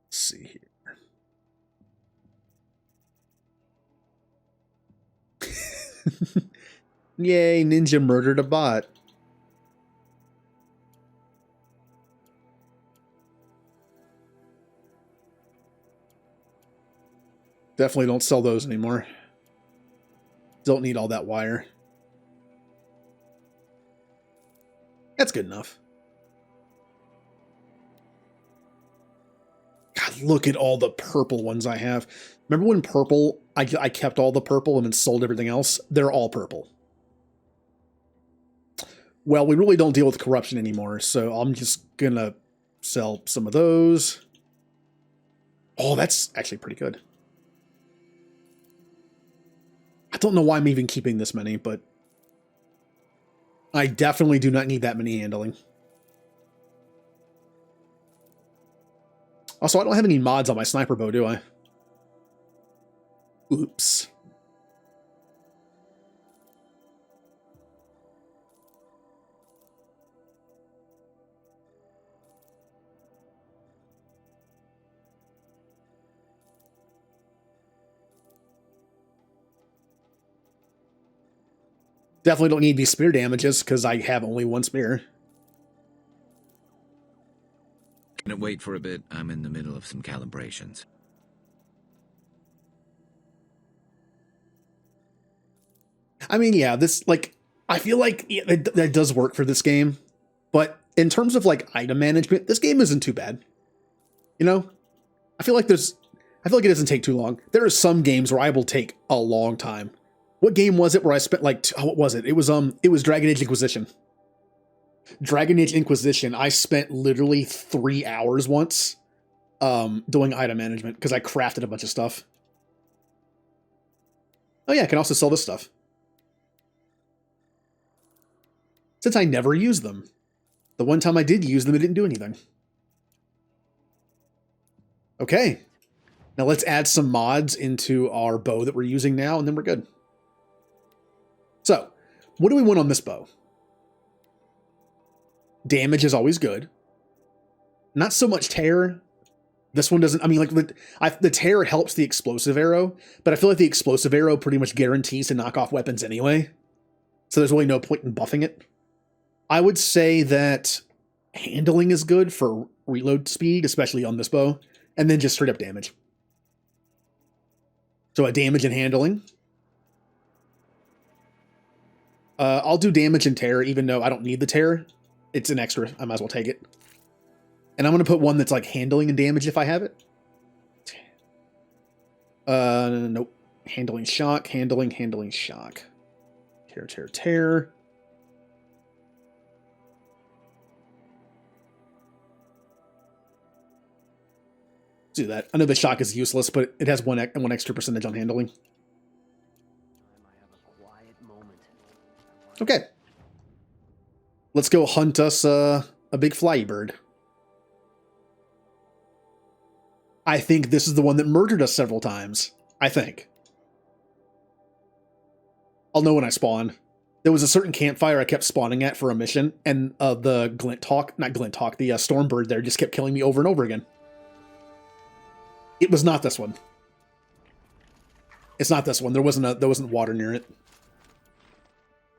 Let's see here. Yay, Ninja murdered a bot. Definitely don't sell those anymore. Don't need all that wire. That's good enough. God, look at all the purple ones I have. Remember when purple, I kept all the purple and then sold everything else? They're all purple. Well, we really don't deal with corruption anymore, so I'm just gonna sell some of those. Oh, that's actually pretty good. I don't know why I'm even keeping this many, but I definitely do not need that many handling. Also, I don't have any mods on my sniper bow, do I? Oops. Definitely don't need these spear damages because I have only one spear.
Gonna wait for a bit. I'm in the middle of some calibrations.
I mean, yeah, this, like, I feel like that does work for this game, but in terms of, like, item management, this game isn't too bad. You know? I feel like it doesn't take too long. There are some games where I will take a long time. What game was it where I spent, like, what was it? It was Dragon Age Inquisition. Dragon Age Inquisition, I spent literally 3 hours once doing item management because I crafted a bunch of stuff. Oh yeah, I can also sell this stuff. Since I never used them. The one time I did use them, it didn't do anything. Okay. Now let's add some mods into our bow that we're using now, and then we're good. So, what do we want on this bow? Damage is always good. Not so much tear. This one doesn't, I mean, like, the tear helps the explosive arrow, but I feel like the explosive arrow pretty much guarantees to knock off weapons anyway. So there's really no point in buffing it. I would say that handling is good for reload speed, especially on this bow, and then just straight up damage. So a damage and handling. I'll do damage and tear, even though I don't need the tear. It's an extra. I might as well take it. And I'm going to put one that's like handling and damage if I have it. Nope. Handling shock, handling shock. Tear. Let's do that. I know the shock is useless, but it has one extra percentage on handling. Okay. Let's go hunt us a big flyy bird. I think this is the one that murdered us several times. I think. I'll know when I spawn. There was a certain campfire I kept spawning at for a mission, and the the Stormbird there just kept killing me over and over again. It was not this one. It's not this one. There wasn't water near it.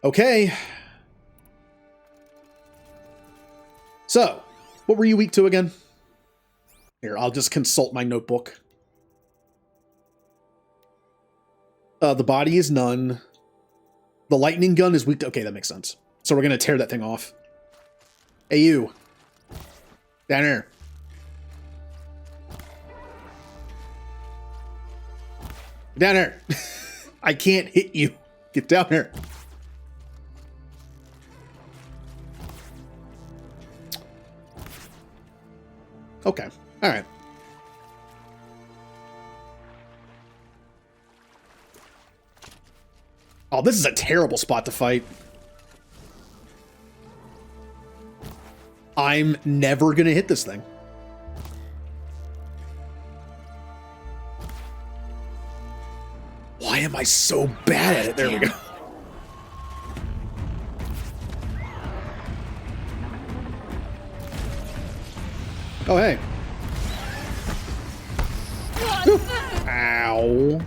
Okay. So, what were you weak to again? Here, I'll just consult my notebook. The body is none. The lightning gun is weak to... Okay, that makes sense. So we're going to tear that thing off. Hey, you. Down here. Down here. I can't hit you. Get down here. Okay. All right. Oh, this is a terrible spot to fight. I'm never going to hit this thing. Why am I so bad at it? There we go. Oh, hey. Whew. Ow.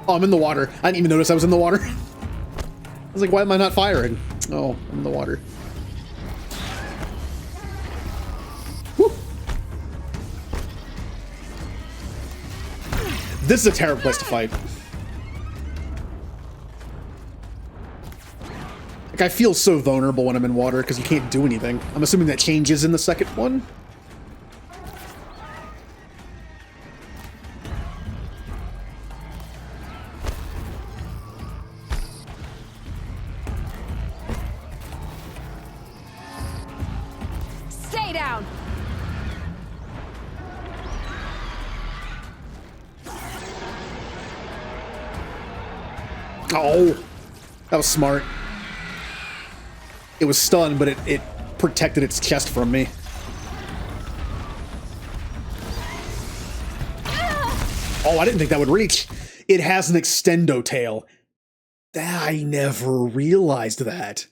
Oh, I'm in the water. I didn't even notice I was in the water. I was like, why am I not firing? Oh, I'm in the water. This is a terrible place to fight. Like, I feel so vulnerable when I'm in water because you can't do anything. I'm assuming that changes in the second one.
Stay down!
Oh, that was smart. It was stunned, but it protected its chest from me. Oh, I didn't think that would reach. It has an extendo tail. I never realized that.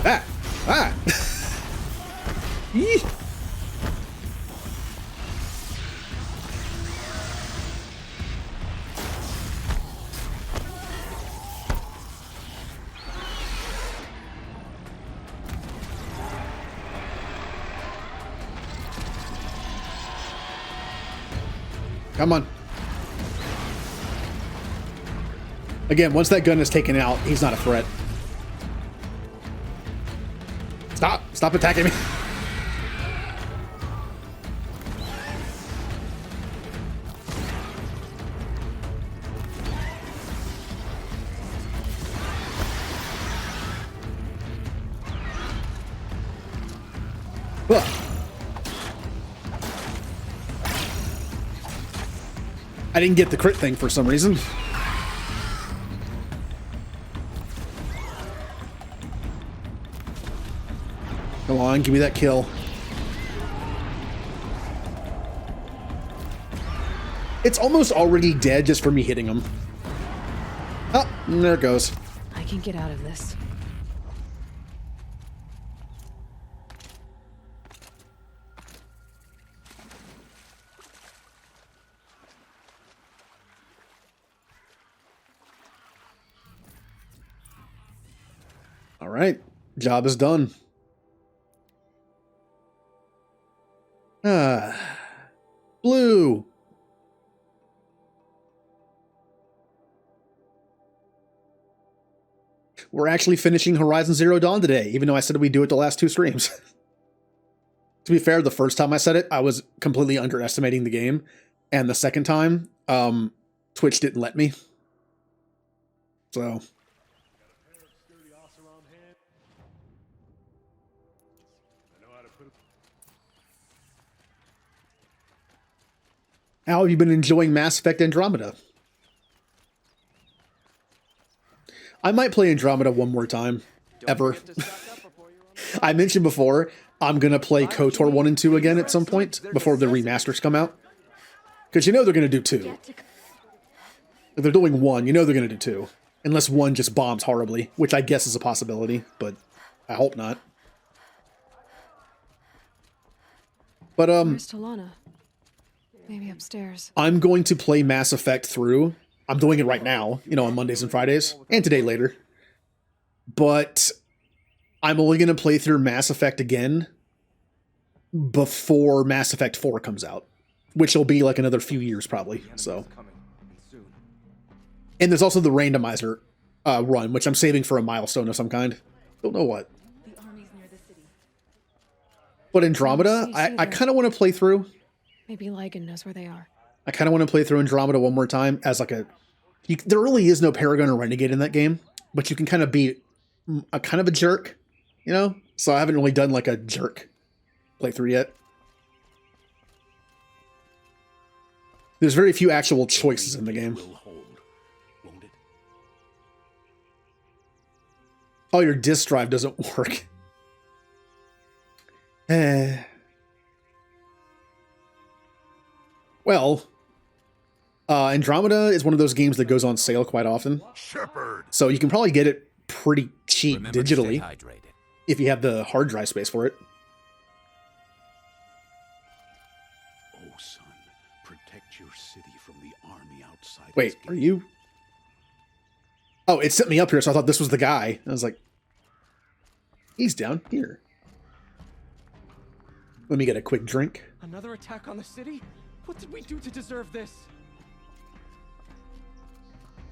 Ah! Ah! Yee. Come on. Again, once that gun is taken out, he's not a threat. Stop! Stop attacking me! Ugh. I didn't get the crit thing for some reason. Come on, give me that kill. It's almost already dead just for me hitting him. Oh, there it goes.
I can get out of this.
All right, job is done. Blue. We're actually finishing Horizon Zero Dawn today, even though I said we'd do it the last two streams. To be fair, the first time I said it, I was completely underestimating the game. And the second time, Twitch didn't let me. So... How have you been enjoying Mass Effect Andromeda? I might play Andromeda one more time. Ever. I mentioned before, I'm going to play KOTOR 1 and 2 again at some point before the remasters come out. Because you know they're going to do 2. If they're doing 1, you know they're going to do 2. Unless 1 just bombs horribly, which I guess is a possibility, but I hope not. But,
Where's Talana? Maybe upstairs.
I'm going to play Mass Effect through. I'm doing it right now, you know, on Mondays and Fridays, and today later. But I'm only going to play through Mass Effect again before Mass Effect 4 comes out, which will be like another few years probably, so. And there's also the randomizer run, which I'm saving for a milestone of some kind. Don't know what. But Andromeda, I kind of want to play through.
Maybe Lygan knows where they are.
I kind of want to play through Andromeda one more time as like a... there really is no Paragon or Renegade in that game, but you can kind of be a kind of a jerk, you know? So I haven't really done like a jerk playthrough yet. There's very few actual choices in the game. Oh, your disk drive doesn't work. Well, Andromeda is one of those games that goes on sale quite often.
Shepherd.
So you can probably get it pretty cheap digitally if you have the hard drive space for it.
Oh, son, protect your city from the army outside.
Wait, are you? Oh, it sent me up here, so I thought this was the guy. I was like, he's down here. Let me get a quick drink.
Another attack on the city? What did we do to deserve this?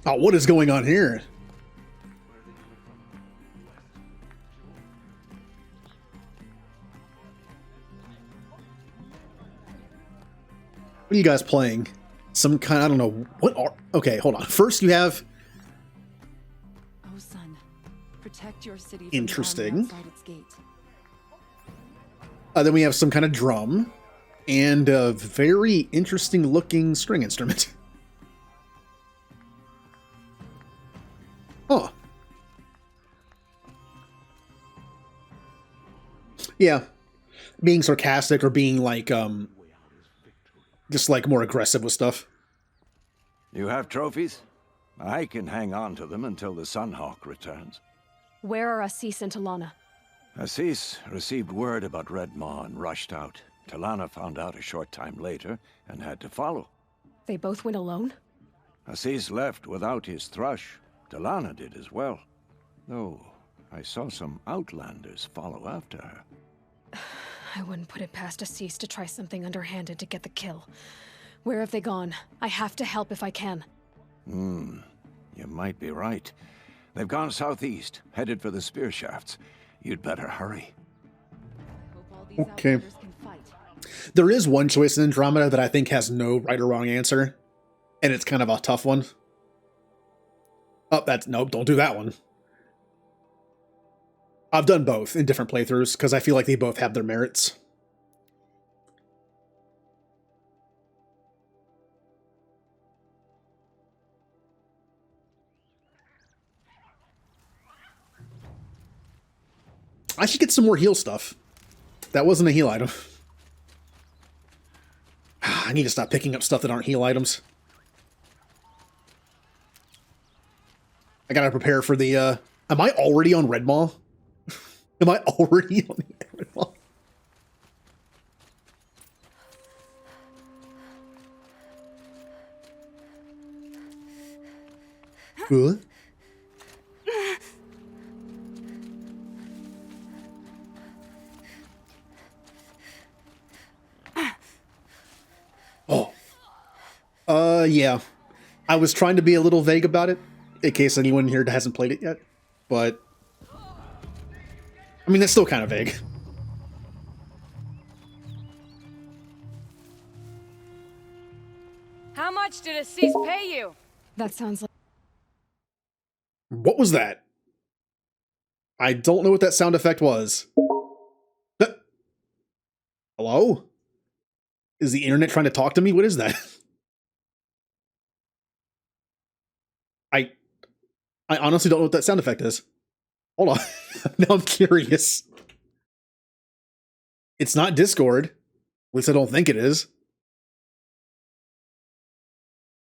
Oh, what is going on here? What are you guys playing? Some kind, I don't know, what are, okay, hold on. First you have...
Oh, son, protect your city from
interesting.
the army outside its gate.
Then we have some kind of drum and a very interesting looking string instrument. Huh. Yeah. Being sarcastic or being like, just like more aggressive with stuff.
You have trophies? I can hang on to them until the Sunhawk returns.
Where are Assis and Talana?
Assis received word about Red Maw and rushed out. Talana found out a short time later and had to follow.
They both went alone?
Assis left without his thrush. Talana did as well. Though I saw some outlanders follow after her.
I wouldn't put it past Assis to try something underhanded to get the kill. Where have they gone? I have to help if I can.
You might be right. They've gone southeast, headed for the spear shafts. You'd better hurry.
Okay. There is one choice in Andromeda that I think has no right or wrong answer, and it's kind of a tough one. Oh, that's... nope, don't do that one. I've done both in different playthroughs, because I feel like they both have their merits. I should get some more heal stuff. That wasn't a heal item. I need to stop picking up stuff that aren't heal items. I gotta prepare for the, am I already on Red Maw? Am I already on Red Maw? Good. Yeah. I was trying to be a little vague about it, in case anyone here hasn't played it yet, but... I mean, that's still kind of vague.
How much did Assis pay you?
That sounds like...
What was that? I don't know what that sound effect was. Hello? Is the internet trying to talk to me? What is that? I honestly don't know what that sound effect is. Hold on. Now I'm curious. It's not Discord. At least I don't think it is.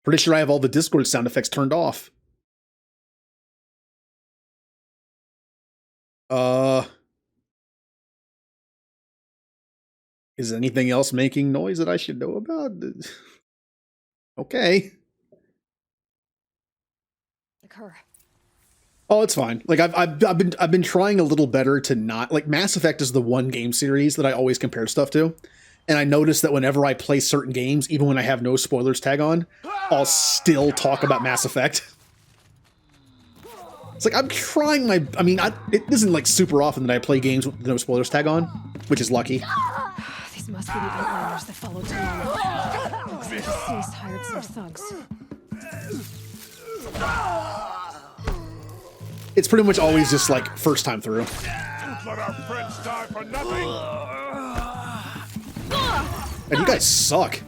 Pretty sure I have all the Discord sound effects turned off. Is anything else making noise that I should know about? Okay.
Occur.
Oh, it's fine. Like I've been trying a little better to not, like, Mass Effect is the one game series that I always compare stuff to. And I noticed that whenever I play certain games, even when I have no spoilers tag on, I'll still talk about Mass Effect. It's like I'm trying my, I mean, it isn't like super often that I play games with no spoilers tag on, which is lucky.
These must be the outlanders that followed Talana. Looks like Assis hired some thugs.
It's pretty much always just like first time through.
Don't let our friends die for nothing.
And you guys suck.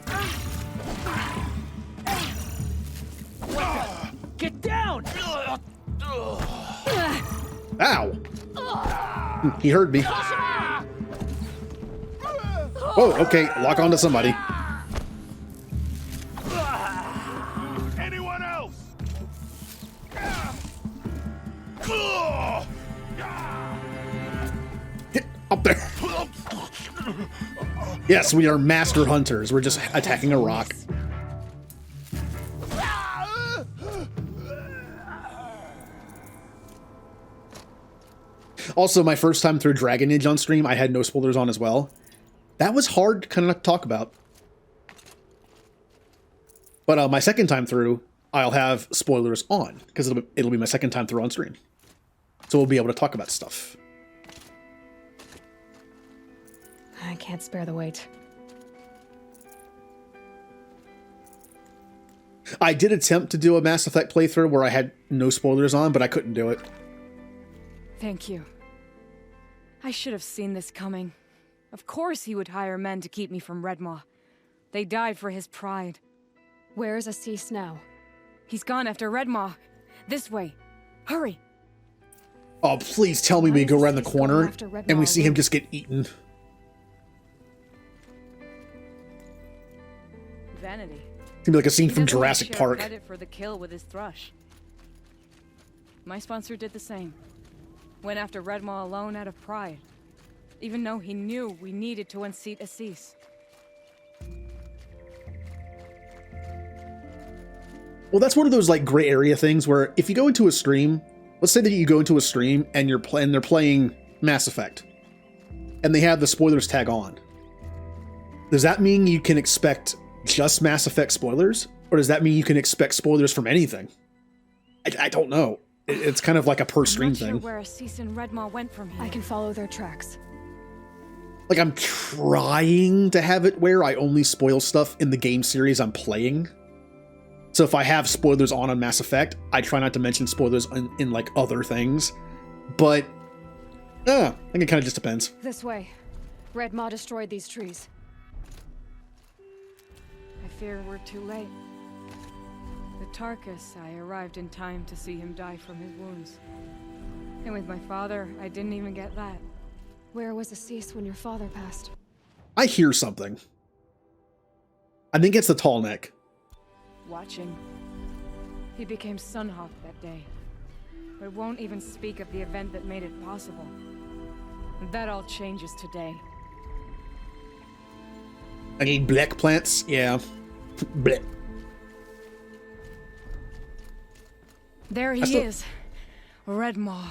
Get down!
Ow! He heard me. Oh, okay. Lock onto somebody.
Anyone else?
Get up there. Yes, we are master hunters. We're just attacking a rock. Also, my first time through Dragon Age on stream, I had no spoilers on as well. That was hard kind of to talk about. But my second time through, I'll have spoilers on, because it'll be my second time through on stream. So we'll be able to talk about stuff.
I can't spare the wait.
I did attempt to do a Mass Effect playthrough where I had no spoilers on, but I couldn't do it.
Thank you. I should have seen this coming. Of course he would hire men to keep me from Redmaw. They died for his pride.
Where's Assis now?
He's gone after Redmaw. This way. Hurry!
Oh, please tell me we go around the corner and we see him just get eaten.
Vanity.
It's gonna be like a scene from
He doesn't
Jurassic
share
Park.
Credit for the kill with his thrush. My sponsor did the same. Went after Redmaw alone out of pride. Even though he knew we needed to unseat Assis.
Well, that's one of those like gray area things where if you go into a stream, let's say that you go into a stream and they're playing Mass Effect, and they have the spoilers tag on. Does that mean you can expect just Mass Effect spoilers, or does that mean you can expect spoilers from anything? I don't know. It's kind of like a per stream thing.
I'm not sure where Assis and Redmaw went from here.
I can follow their tracks.
Like, I'm trying to have it where I only spoil stuff in the game series I'm playing. So if I have spoilers on Mass Effect, I try not to mention spoilers in like other things. But, I think it kind of just depends.
This way. Redmaw destroyed these trees.
I fear we're too late. The Tarkus, I arrived in time to see him die from his wounds. And with my father, I didn't even get that.
Where was Assis when your father passed?
I hear something. I think it's the tall neck.
Watching. He became Sunhawk that day, but won't even speak of the event that made it possible. That all changes today.
I need black plants? Yeah. Blech.
There he is. Redmaw.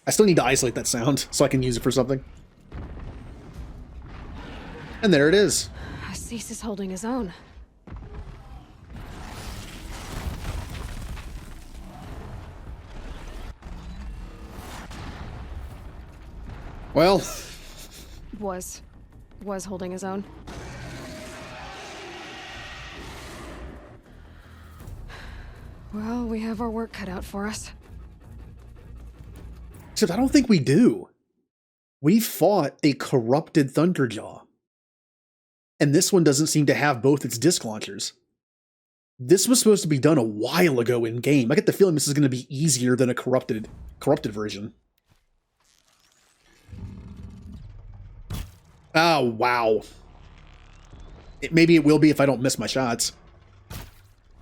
I still need to isolate that sound so I can use it for something. And there it is.
Assis is holding his own.
Well.
Was holding his own. Well, we have our work cut out for us.
Except I don't think we do. We fought a corrupted Thunderjaw. And this one doesn't seem to have both its disc launchers. This was supposed to be done a while ago in game. I get the feeling this is going to be easier than a corrupted version. Oh, wow. Maybe it will be if I don't miss my shots.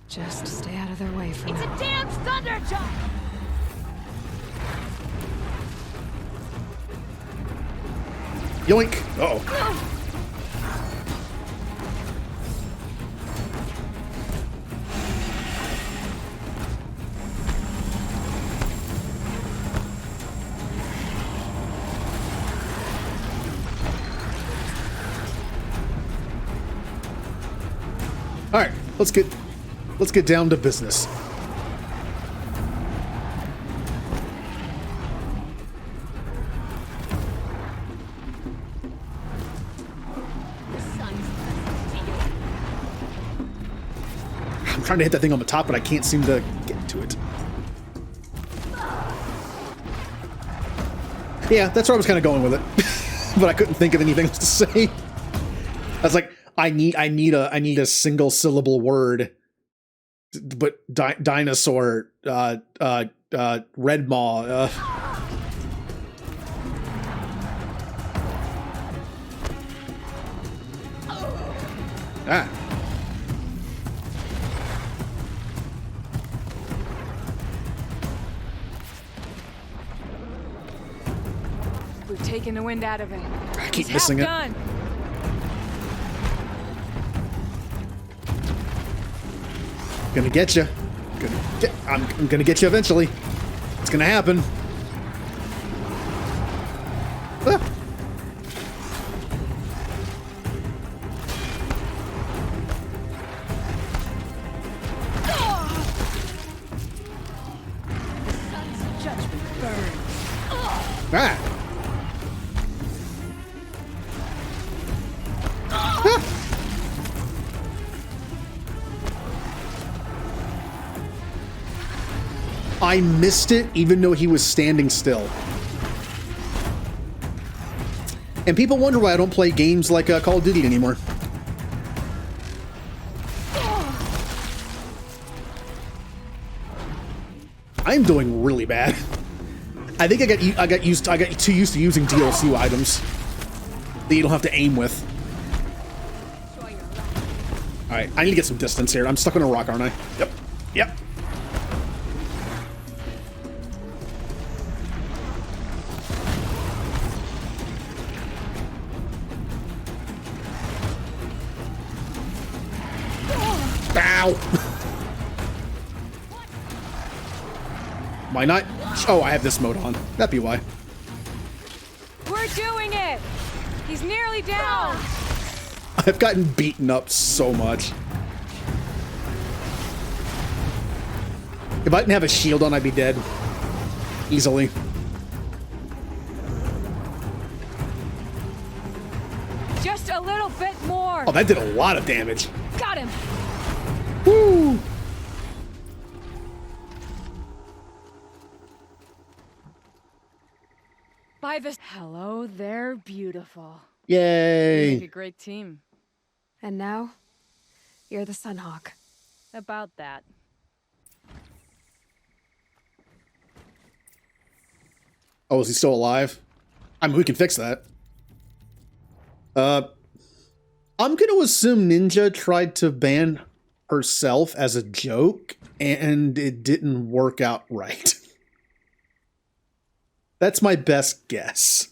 Just stay out of their way for now.
It's a damn Thunderjaw!
Yoink! Uh-oh. All right, let's get down to business. I'm trying to hit that thing on the top, but I can't seem to get to it. Yeah, that's where I was kind of going with it, but I couldn't think of anything else to say. I was like, I need a single syllable word, but dinosaur, Redmaw. Ah.
We've taken the wind out of it.
I keep missing it.
Done.
Gonna get you. I'm gonna get you eventually. It's gonna happen. Ah. Ah! I missed it even though he was standing still. And people wonder why I don't play games like Call of Duty anymore. I'm doing really bad. I think I got too used to using DLC items that you don't have to aim with. All right, I need to get some distance here. I'm stuck on a rock, aren't I? Yep. Yep. Ow! Why not? Oh, I have this mode on. That'd be why.
We're doing it! He's nearly down!
I've gotten beaten up so much. If I didn't have a shield on, I'd be dead. Easily.
Just a little bit more!
Oh, that did a lot of damage.
Got him!
Woo!
By the... Hello there, beautiful.
Yay!
You make a great team.
And now, you're the Sunhawk.
About that.
Oh, is he still alive? I mean, we can fix that. I'm gonna assume Ninja tried to ban herself as a joke, and it didn't work out right. That's my best guess.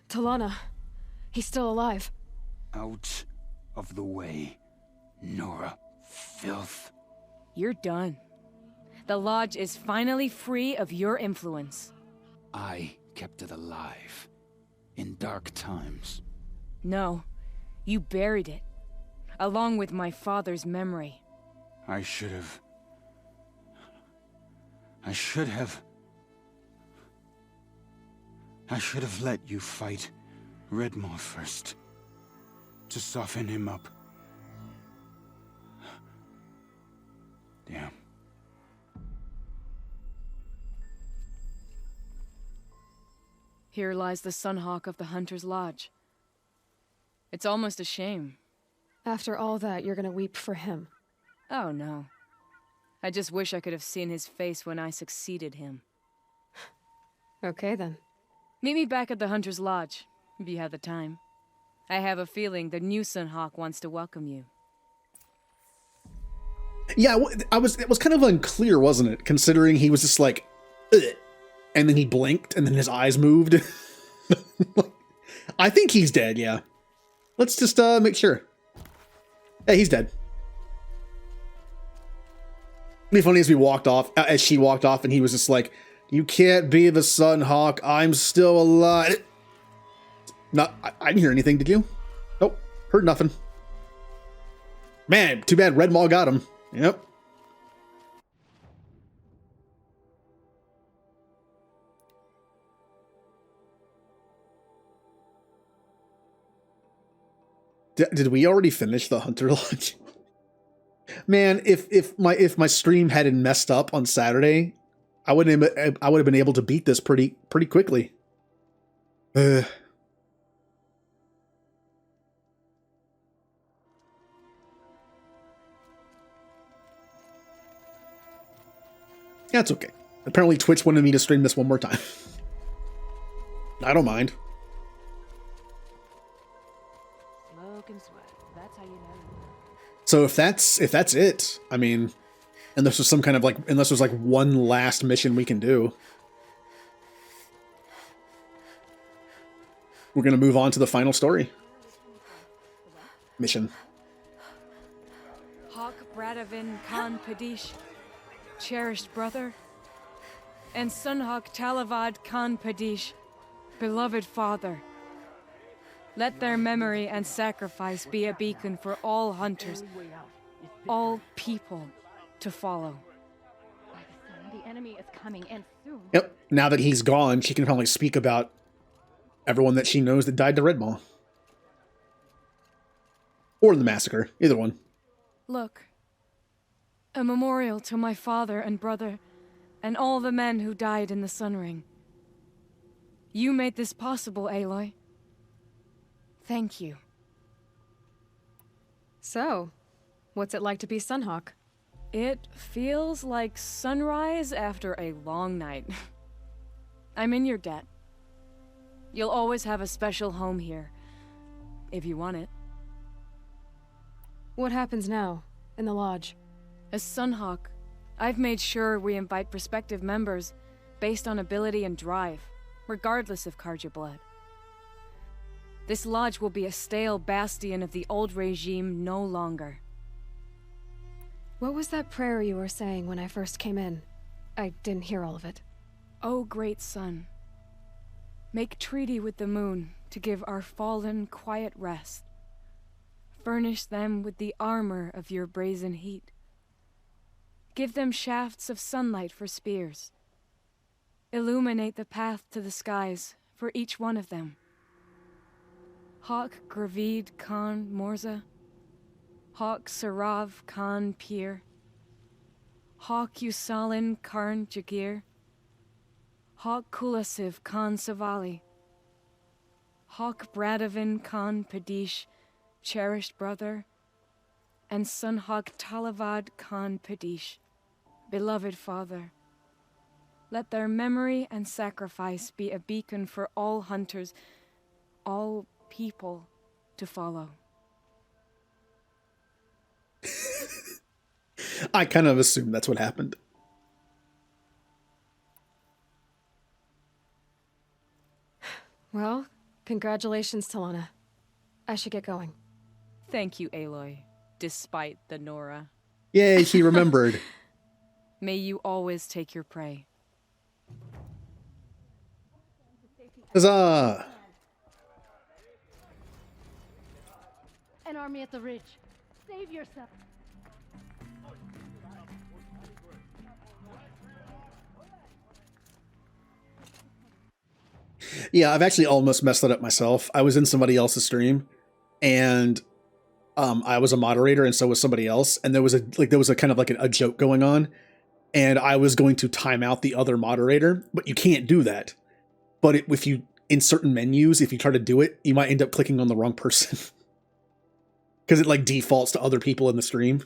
Talana, he's still alive.
Out of the way, Nora. Filth.
You're done. The Lodge is finally free of your influence.
I kept it alive. In dark times.
No, you buried it. Along with my father's memory.
I should have let you fight Redmaw first. To soften him up. Damn.
Here lies the Sunhawk of the Hunter's Lodge. It's almost a shame.
After all that, you're gonna weep for him.
Oh no. I just wish I could have seen his face when I succeeded him.
Okay then.
Meet me back at the Hunter's Lodge, if you have the time. I have a feeling the new Sunhawk wants to welcome you.
Yeah, it was kind of unclear, wasn't it? Considering he was just like, ugh, and then he blinked, and then his eyes moved. I think he's dead, yeah. Let's just make sure. Yeah, he's dead. It'd be funny as we walked off, as she walked off, and he was just like, "You can't be the Sunhawk. I'm still alive." Not, I didn't hear anything. Did you? Nope, heard nothing. Man, too bad Redmaw got him. Yep. Did we already finish the Hunter Lodge? Man, if my stream hadn't messed up on Saturday, I would have been able to beat this pretty quickly. That's okay. Apparently Twitch wanted me to stream this one more time. I don't mind.
Smoke and sweat. That's how you know.
So if that's it, I mean, unless there's some kind of unless there's one last mission we can do, we're gonna move on to the final story mission.
Hawk Bradavin Khan Padish, cherished brother, and Sunhawk Talavad Khan Padish, beloved father. Let their memory and sacrifice be a beacon for all hunters, all people to follow.
The enemy is coming, and soon.
Yep. Now that he's gone, she can probably speak about everyone that she knows that died to Red Maw. Or the massacre. Either one.
Look. A memorial to my father and brother, and all the men who died in the Sun Ring. You made this possible, Aloy. Thank you.
So, what's it like to be Sunhawk?
It feels like sunrise after a long night. I'm in your debt. You'll always have a special home here, if you want it.
What happens now, in the lodge?
As Sunhawk, I've made sure we invite prospective members based on ability and drive, regardless of Karja blood. This lodge will be a stale bastion of the old regime no longer.
What was that prayer you were saying when I first came in? I didn't hear all of it.
O great sun, make treaty with the moon to give our fallen quiet rest. Furnish them with the armor of your brazen heat. Give them shafts of sunlight for spears. Illuminate the path to the skies for each one of them. Hawk Gravid Khan Morza, Hawk Sarav Khan Pir, Hawk Usalin Karn Jagir, Hawk Kulasiv Khan Savali, Hawk Bradavin Khan Padish, cherished brother, and Sunhawk Talavad Khan Padish, beloved father. Let their memory and sacrifice be a beacon for all hunters, all people to follow.
I kind of assumed that's what happened.
Well, congratulations, Talana. I should get going.
Thank you, Aloy, despite the Nora.
Yay, she remembered.
May you always take your prey.
Huzzah!
An army at the ridge. Save yourself.
Yeah, I've actually almost messed that up myself. I was in somebody else's stream, and I was a moderator, and so was somebody else, and there was a kind of like a joke going on, and I was going to time out the other moderator, but you can't do that. But if you in certain menus, if you try to do it, you might end up clicking on the wrong person because it like defaults to other people in the stream.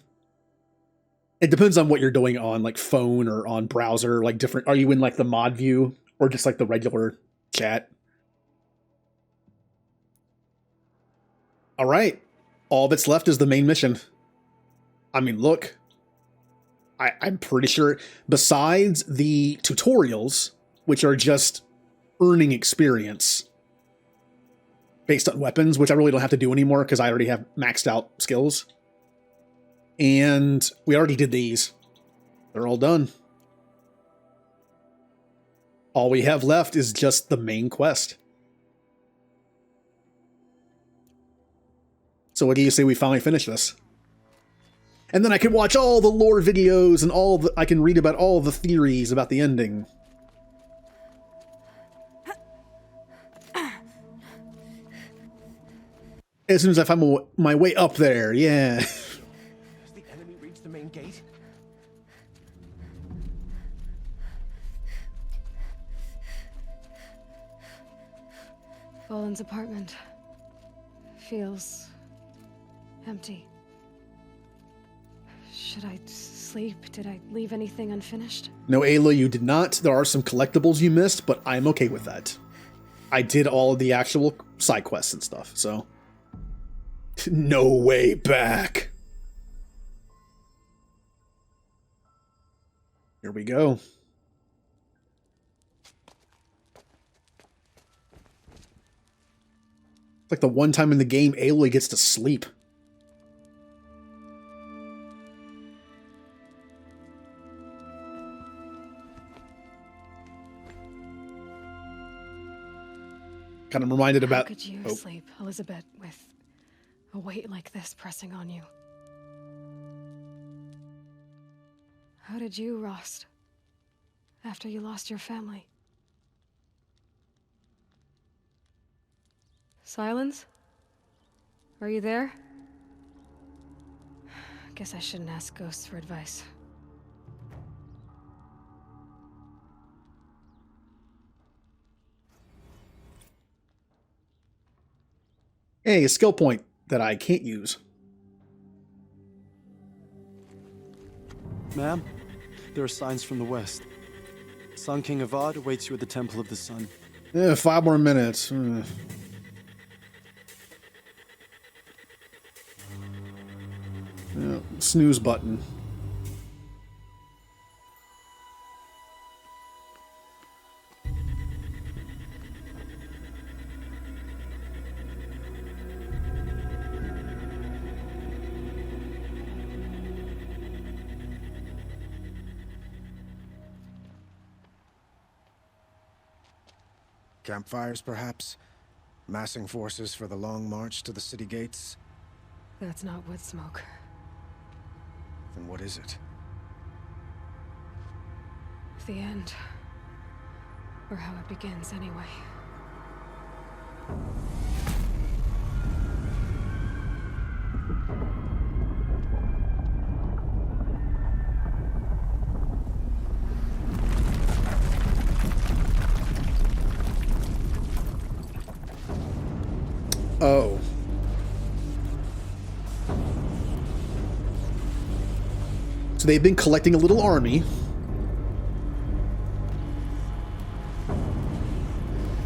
It depends on what you're doing on like phone or on browser, like different. Are you in like the mod view or just like the regular chat? All right. All that's left is the main mission. I mean, look, I'm pretty sure besides the tutorials, which are just earning experience based on weapons, which I really don't have to do anymore because I already have maxed out skills. And we already did these. They're all done. All we have left is just the main quest. So what do you say we finally finish this? And then I can watch all the lore videos and I can read about all the theories about the ending. As soon as I find my way up there, yeah.
Has the enemy reached the main gate?
Boland's apartment feels empty. Should I sleep? Did I leave anything unfinished?
No, Ayla, you did not. There are some collectibles you missed, but I'm okay with that. I did all of the actual side quests and stuff, so... No way back. Here we go. It's like the one time in the game Aloy gets to sleep. Kind of reminded about.
How could you
oh.
sleep, Elizabeth, with a weight like this pressing on you? How did you, Rost, after you lost your family? Silence? Are you there? Guess I shouldn't ask ghosts for advice.
Hey, a skill point that I can't use.
Ma'am, there are signs from the west. Sun King Avad awaits you at the Temple of the Sun.
5 more minutes. Snooze button.
Campfires, perhaps? Massing forces for the long march to the city gates?
That's not wood smoke.
Then what is it?
The end. Or how it begins, anyway.
Oh. So they've been collecting a little army.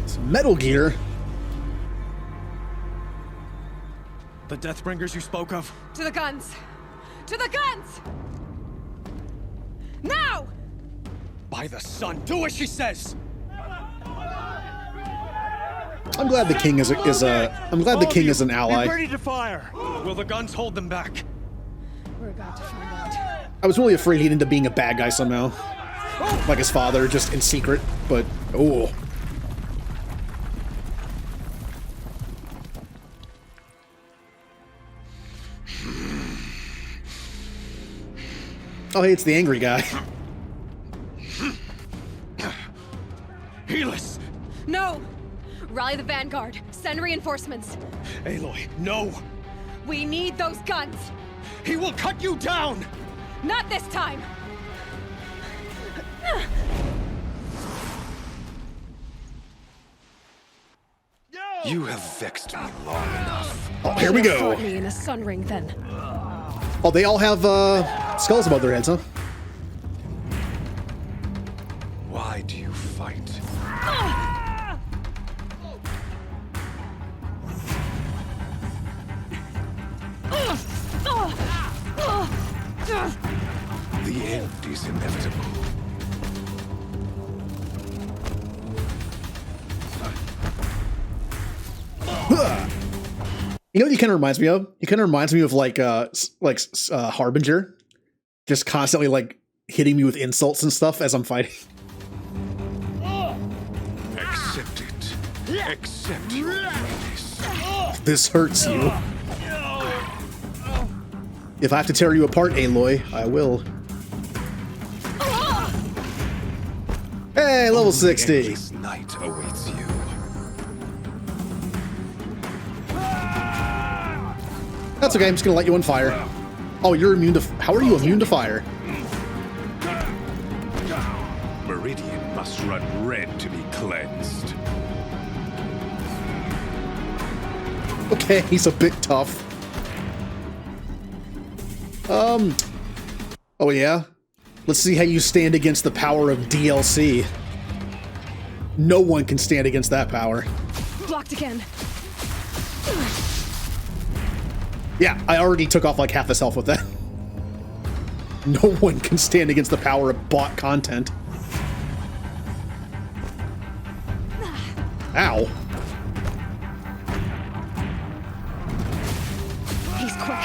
Some Metal Gear.
The Deathbringers you spoke of?
To the guns! To the guns! Now!
By the sun, do as she says!
I'm glad the king is I'm glad the king is an ally.
Be ready to fire! Will the guns hold them back?
We're about to find out.
I was really afraid he'd end up being a bad guy somehow. Like his father, just in secret, but oh. Oh, hey, it's the angry guy.
Helis!
No! Rally the vanguard. Send reinforcements.
Aloy, no!
We need those guns!
He will cut you down!
Not this time!
You have vexed me long enough.
Oh, here we go.
Fought me in a sun ring, then.
Oh, they all have skulls above their heads, huh?
Why do you fight? The end is inevitable.
You know what he kind of reminds me of? He kind of reminds me of like Harbinger, just constantly like hitting me with insults and stuff as I'm fighting.
Accept it. Accept your weakness.
This hurts you. If I have to tear you apart, Aloy, I will. Hey, level 60.
This night awaits you.
That's okay, I'm just gonna let you on fire. Oh, you're immune to... How are you immune to fire?
Meridian must run red to be cleansed.
Okay, he's a bit tough. Oh yeah? Let's see how you stand against the power of DLC. No one can stand against that power.
Blocked again.
Yeah, I already took off like half his health with that. No one can stand against the power of bot content. Ow.
He's quick.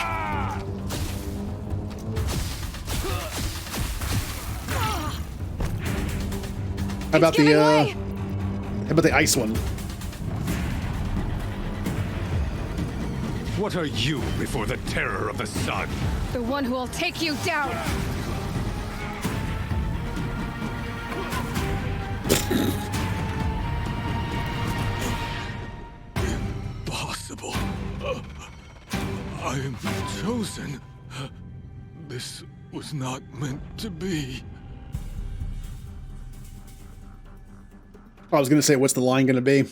How about the ice one?
What are you before the terror of the sun?
The one who will take you down!
Impossible. I am chosen. This was not meant to be.
I was gonna say, what's the line gonna be?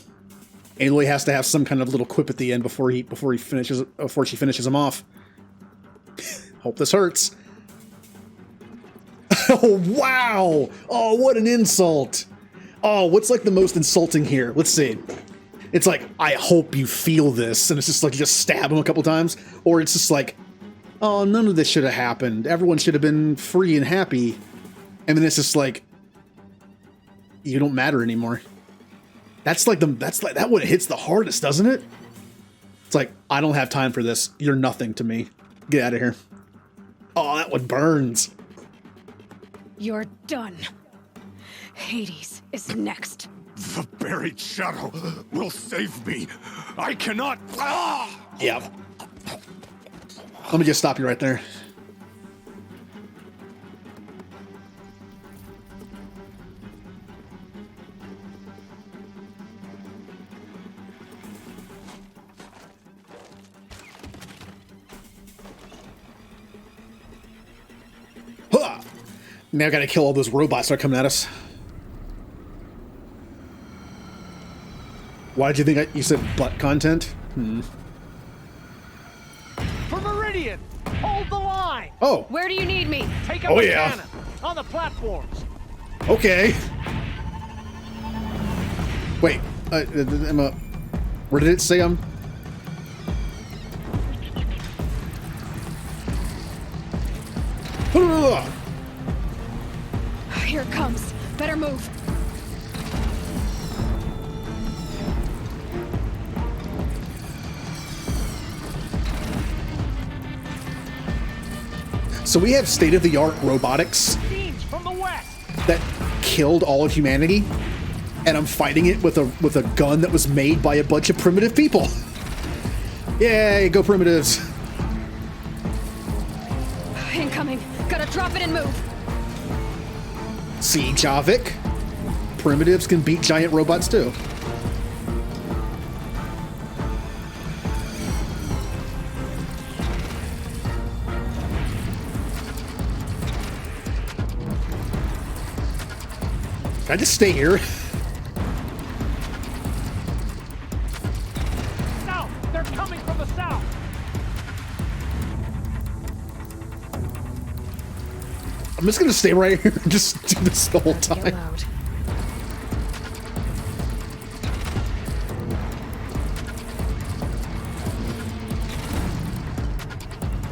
Aloy has to have some kind of little quip at the end before she finishes him off. Hope this hurts. Oh wow! Oh, what an insult! Oh, what's like the most insulting here? Let's see. It's like, I hope you feel this, and it's just like you just stab him a couple times, or it's just like, oh, none of this should have happened. Everyone should have been free and happy, and then it's just like, you don't matter anymore. That's like that one hits the hardest, doesn't it? It's like, I don't have time for this. You're nothing to me. Get out of here. Oh, that one burns.
You're done. Hades is next.
The buried shadow will save me. I cannot. Ah!
Yeah. Let me just stop you right there. Huh! Now I gotta kill all those robots that are coming at us. Why did you think you said butt content?
For Meridian, hold the line.
Oh.
Where do you need me?
Take up
Oh,
the
yeah.
cannon on the platforms.
Okay. Wait. Where did it say I'm?
Here it comes. Better move.
So we have state-of-the-art robotics
Teams from the west.
that killed all of humanity, and I'm fighting it with a gun that was made by a bunch of primitive people. Yay, go primitives.
Incoming. Gotta drop it and move.
See, Javik? Primitives can beat giant robots too. Can I just stay here?
South. They're coming from the south.
I'm just gonna stay right here and just do this the whole time.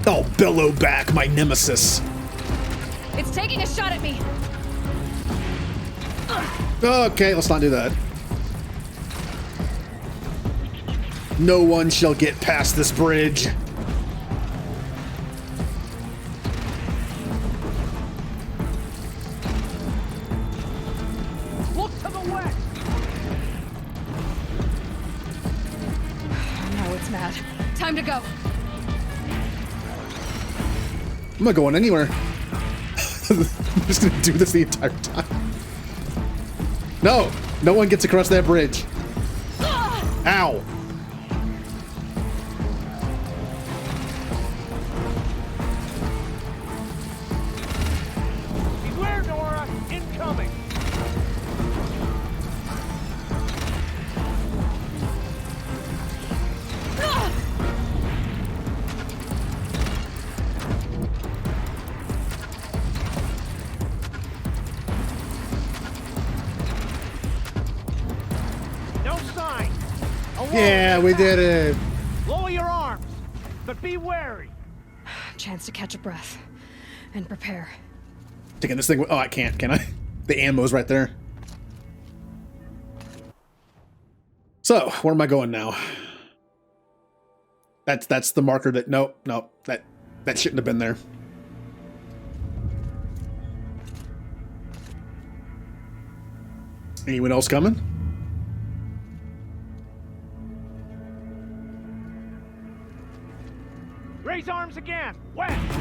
Oh, bellow back, my nemesis.
It's taking a shot at me.
Okay, let's not do that. No one shall get past this bridge.
Look to the west.
Now it's mad. Time to go.
I'm not going anywhere. I'm just gonna do this the entire time. No! No one gets across that bridge. Ow!
Beware, Nora. Incoming. No sign.
Yeah, we did it.
Lower your arms, but be wary.
Chance to catch a breath and prepare.
Taking this thing. Oh, I can't, can I? The ammo's right there. So, where am I going now? That's the marker that. Nope, that shouldn't have been there. Anyone else coming?
arms again! West!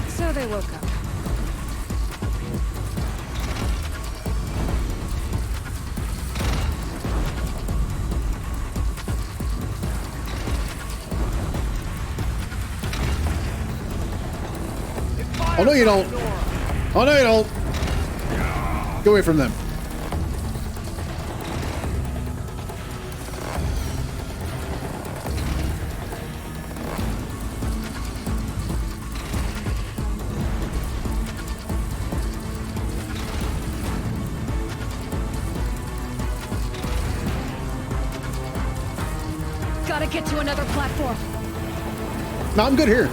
So they woke up.
Oh, no, you don't. Oh, no, you don't. Get away from them.
Gotta get to another platform.
No, I'm good here.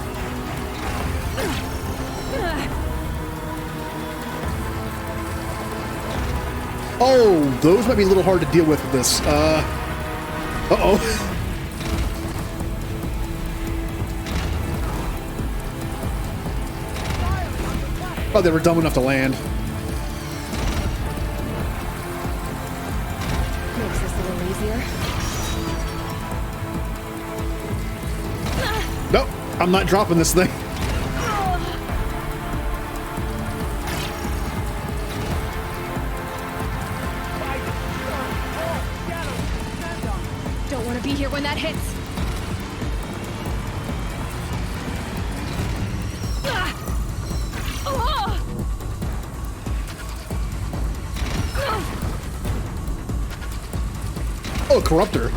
Oh, those might be a little hard to deal with this. Uh-oh. Oh, they were dumb enough to land.
Makes this a little easier.
Nope, I'm not dropping this thing.
Don't want to be here when that hits.
Oh, corruptor.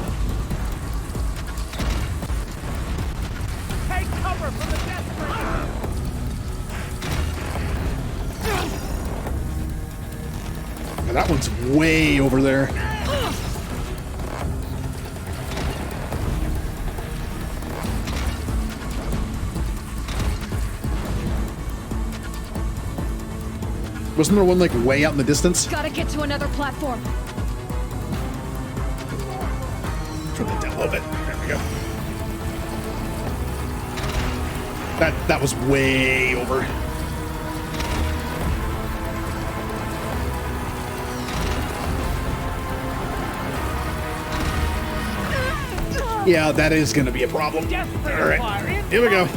Take cover from the death
Yeah, that one's way over there. Wasn't there one like way out in the distance?
Gotta get to another platform.
Turn that down a little bit. There we go. That was way over. Yeah, that is going to be a problem. All right, here we go.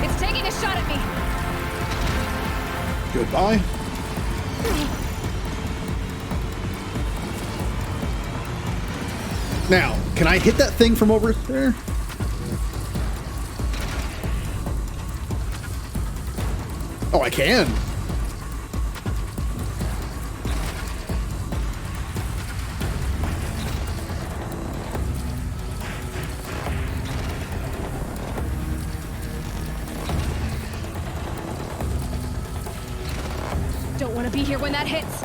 It's taking a shot at me.
Goodbye. Now, can I hit that thing from over there? Oh, I can.
Don't want to be here when that hits.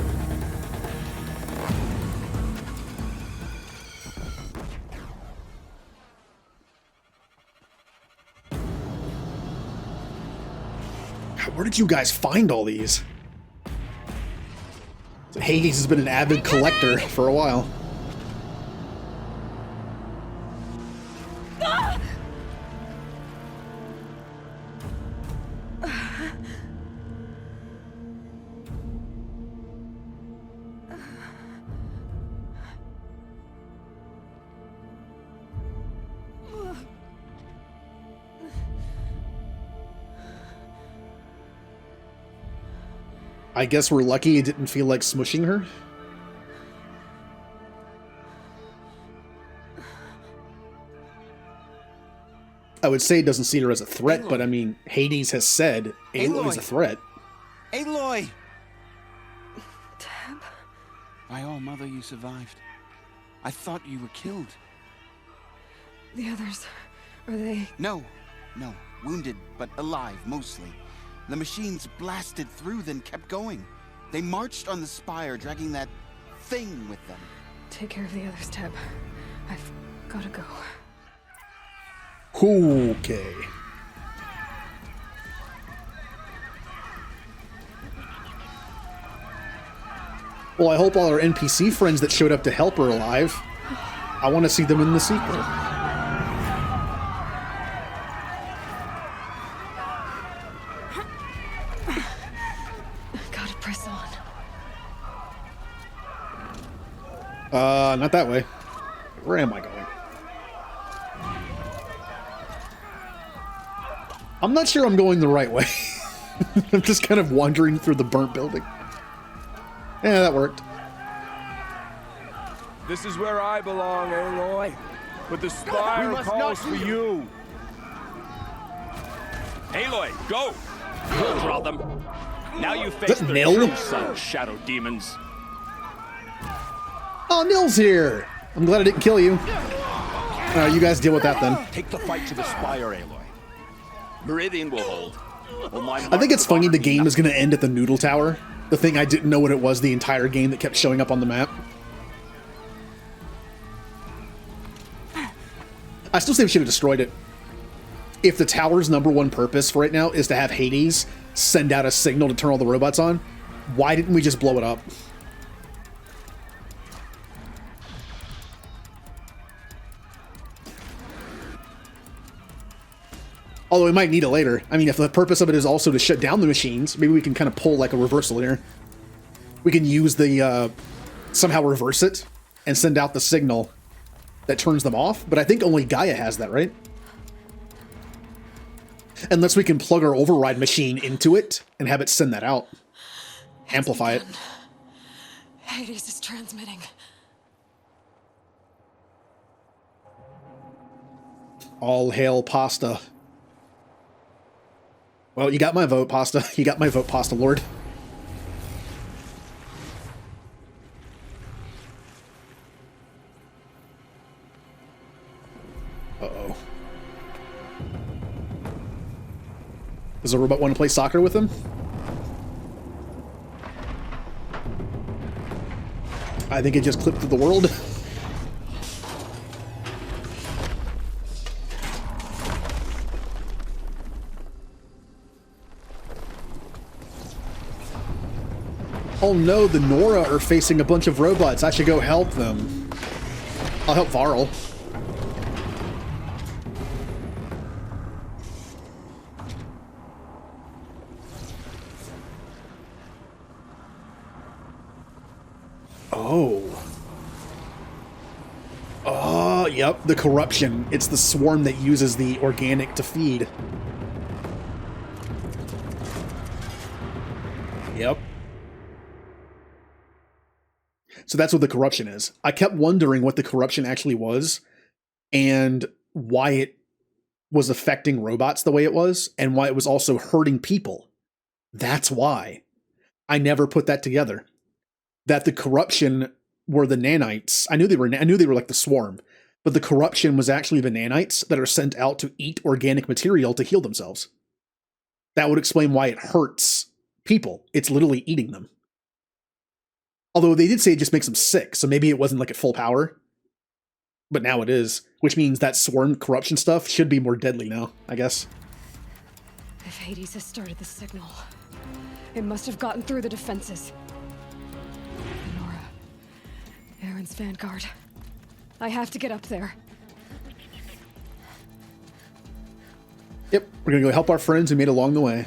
Where did you guys find all these? Hades has been an avid collector for a while. I guess we're lucky it didn't feel like smushing her. I would say it doesn't see her as a threat,
Aloy.
but I mean, Hades has said Aloy is a threat.
Aloy!
Tab?
My all mother, you survived. I thought you were killed.
The others, are they?
No, wounded, but alive, mostly. The machines blasted through, then kept going. They marched on the spire, dragging that thing with them.
Take care of the others, Tab. I've gotta go.
Okay. Well, I hope all our NPC friends that showed up to help are alive. I want to see them in the sequel.
Gotta press on.
Not that way. Where am I going? I'm not sure I'm going the right way. I'm just kind of wandering through the burnt building. Yeah, that worked.
This is where I belong, Aloy. But the spire calls for you. Aloy, go! You'll draw them. Now you face the true sun, shadow demons.
Oh, Nil's here! I'm glad I didn't kill you. You guys deal with that then.
Take the fight to the spire, Aloy. Meridian will hold.
I think it's funny the game is going to end at the Noodle Tower. The thing I didn't know what it was the entire game that kept showing up on the map. I still say we should have destroyed it. If the tower's #1 purpose for right now is to have Hades send out a signal to turn all the robots on, why didn't we just blow it up? Although we might need it later. I mean, if the purpose of it is also to shut down the machines, maybe we can kind of pull like a reversal here. We can use the, somehow reverse it and send out the signal that turns them off. But I think only Gaia has that, right? Unless we can plug our override machine into it and have it send that out. Amplify it.
Hades is transmitting.
All hail pasta. Well, you got my vote, Pasta. You got my vote, Pasta Lord. Uh-oh. Does a robot want to play soccer with him? I think it just clipped through the world. Oh no, the Nora are facing a bunch of robots. I should go help them. I'll help Varl. Oh. Oh, yep, the corruption. It's the swarm that uses the organic to feed. Yep. So that's what the corruption is. I kept wondering what the corruption actually was and why it was affecting robots the way it was and why it was also hurting people. That's why. I never put that together. That the corruption were the nanites. I knew they were like the swarm, but the corruption was actually the nanites that are sent out to eat organic material to heal themselves. That would explain why it hurts people. It's literally eating them. Although they did say it just makes them sick, so maybe it wasn't like at full power. But now it is, which means that swarm corruption stuff should be more deadly now, I guess.
If Hades has started the signal, it must have gotten through the defenses. Nora, Aaron's vanguard. I have to get up there.
Yep, we're gonna go help our friends we made along the way.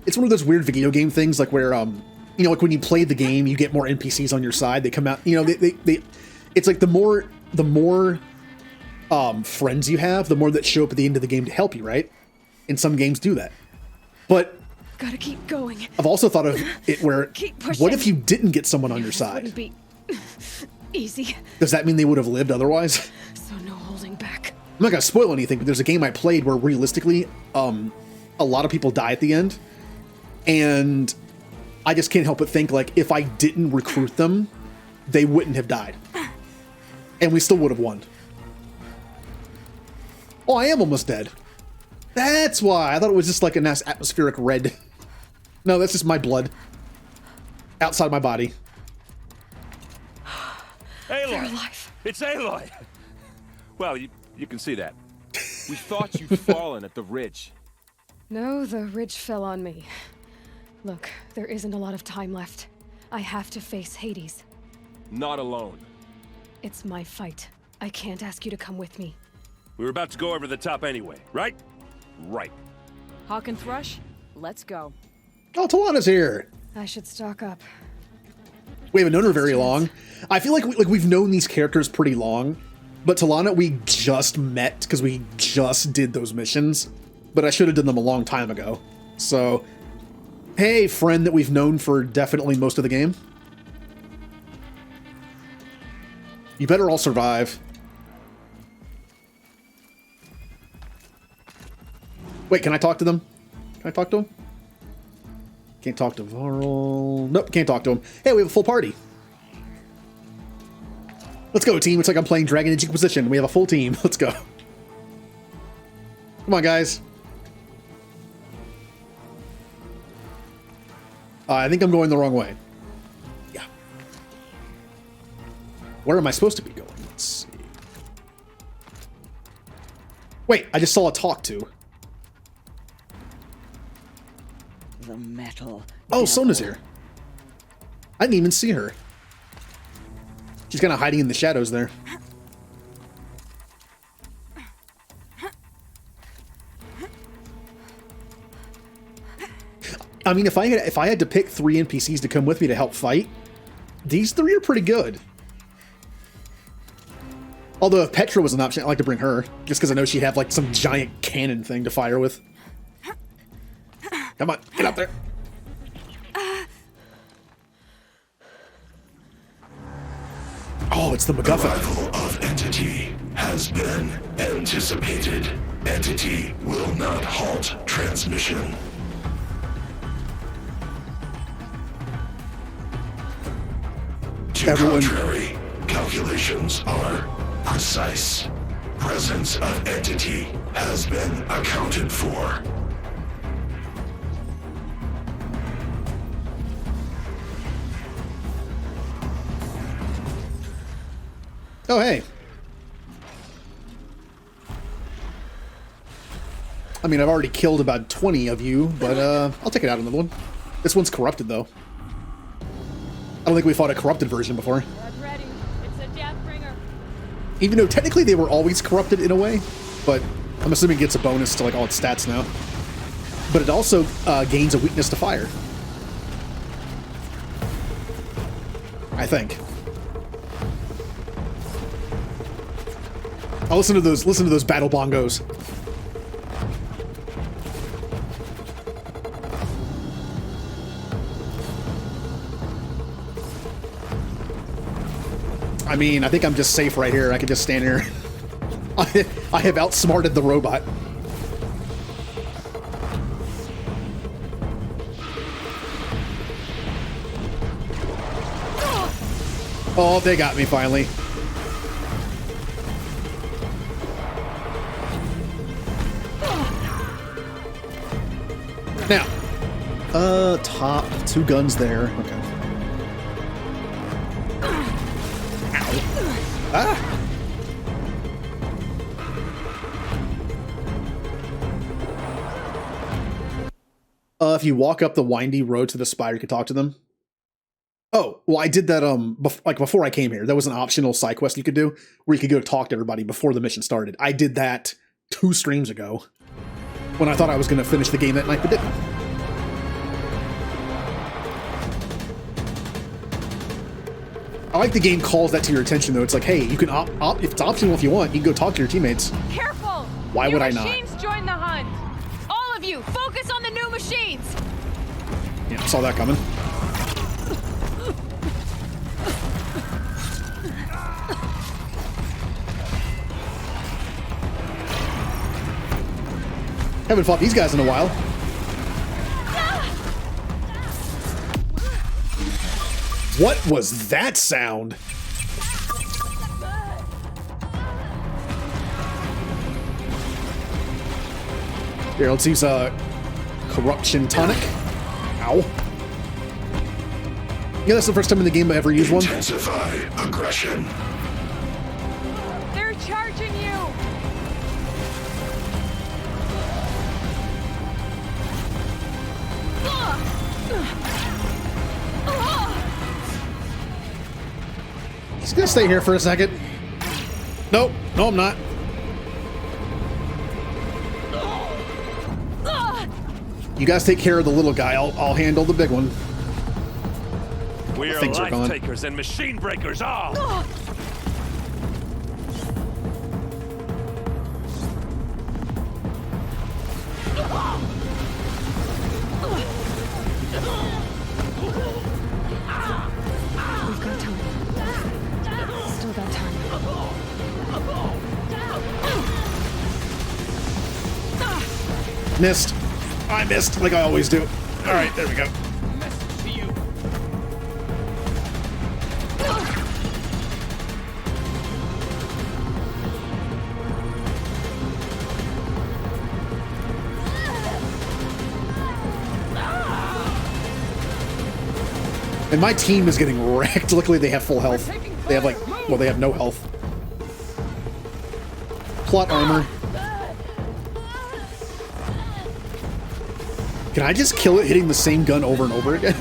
It's one of those weird video game things, like where, you know, like when you play the game, you get more NPCs on your side. They come out, you know, it's like the more friends you have, the more that show up at the end of the game to help you, right? And some games do that. But
gotta keep going.
I've also thought of it where, what if you didn't get someone on your side?
Wouldn't be easy.
Does that mean they would have lived otherwise?
So no holding back.
I'm not gonna spoil anything, but there's a game I played where realistically, a lot of people die at the end. And I just can't help but think, like, if I didn't recruit them, they wouldn't have died. And we still would have won. Oh, I am almost dead. That's why. I thought it was just like a nice atmospheric red. No, that's just my blood. Outside my body.
Aloy! It's Aloy! Well, you can see that. We thought you'd fallen at the ridge.
No, the ridge fell on me. Look, there isn't a lot of time left. I have to face Hades.
Not alone.
It's my fight. I can't ask you to come with me.
We were about to go over the top anyway, right? Right.
Hawk and Thrush, let's go.
Oh, Talana's here.
I should stock up.
We haven't known her very long. I feel like we've known these characters pretty long, but Talana we just met because we just did those missions, but I should have done them a long time ago. So, hey, friend that we've known for definitely most of the game. You better all survive. Wait, can I talk to them? Can I talk to them? Can't talk to Varl. Nope, can't talk to him. Hey, we have a full party. Let's go, team. It's like I'm playing Dragon Age Inquisition. We have a full team. Let's go. Come on, guys. I think I'm going the wrong way. Yeah. Where am I supposed to be going? Let's see. Wait, I just saw a talk to.
The metal.
Oh, Sona's here. I didn't even see her. She's kind of hiding in the shadows there. I mean, if I had to pick 3 NPCs to come with me to help fight, these 3 are pretty good. Although if Petra was an option, I'd like to bring her, just because I know she'd have like some giant cannon thing to fire with. Come on, get up there. Oh, it's the MacGuffin.
Arrival of Entity has been anticipated. Entity will not halt transmission. To contrary, calculations are precise. Presence of Entity has been accounted for.
Oh, hey. I mean, I've already killed about 20 of you, but I'll take it out another one. This one's corrupted, though. I don't think we fought a corrupted version before.
Get ready. It's a Deathbringer.
Even though technically they were always corrupted in a way, but I'm assuming it gets a bonus to like all its stats now. But it also gains a weakness to fire. I think. Oh, listen to those battle bongos. I mean, I think I'm just safe right here. I can just stand here. I have outsmarted the robot. Oh, they got me finally. Now, top 2 guns there. Okay. Ow. Ah! If you walk up the windy road to the spire, you can talk to them. Oh, well, I did that, like before I came here. That was an optional side quest you could do, where you could go talk to everybody before the mission started. I did that 2 streams ago, when I thought I was going to finish the game that night, but didn't. I like the game calls that to your attention, though. It's like, hey, you can if it's optional if you want, you can go talk to your teammates.
Careful!
Why would I not?
New machines join the hunt. All of you, focus on the new machines.
Yeah, saw that coming. Haven't fought these guys in a while. What was that sound? Here, let's use a corruption tonic. Ow. Yeah, that's the first time in the game I ever used one.
Intensify aggression.
They're charging you.
He's gonna stay here for a second. Nope. No, I'm not. You guys take care of the little guy. I'll handle the big one.
We are
Things are gone.
life takers and machine breakers all.
We've got time. Still got time.
Missed. I missed, like I always do. All right, there we go. And my team is getting wrecked. Luckily, they have full health. They have, like, well, they have no health. Plot armor. Can I just kill it hitting the same gun over and over again?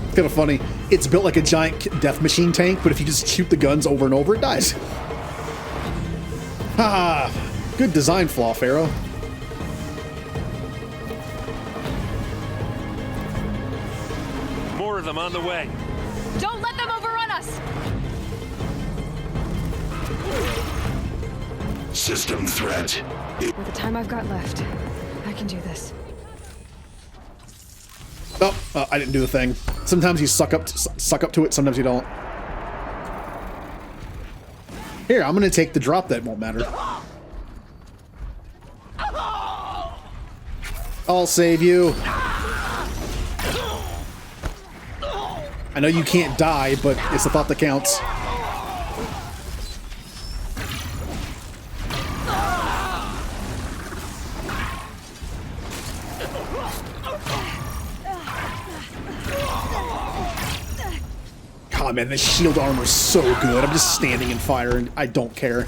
It's kind of funny. It's built like a giant death machine tank, but if you just shoot the guns over and over, it dies. Ha! Good design flaw, Pharaoh.
More of them on the way.
Don't let them overrun us!
System threat.
With the time I've got left, I can do this.
Oh, I didn't do the thing. Sometimes you suck up to it, sometimes you don't. Here, I'm gonna take the drop that won't matter. I'll save you. I know you can't die, but it's the thought that counts. God, man, this shield armor is so good. I'm just standing in fire and I don't care.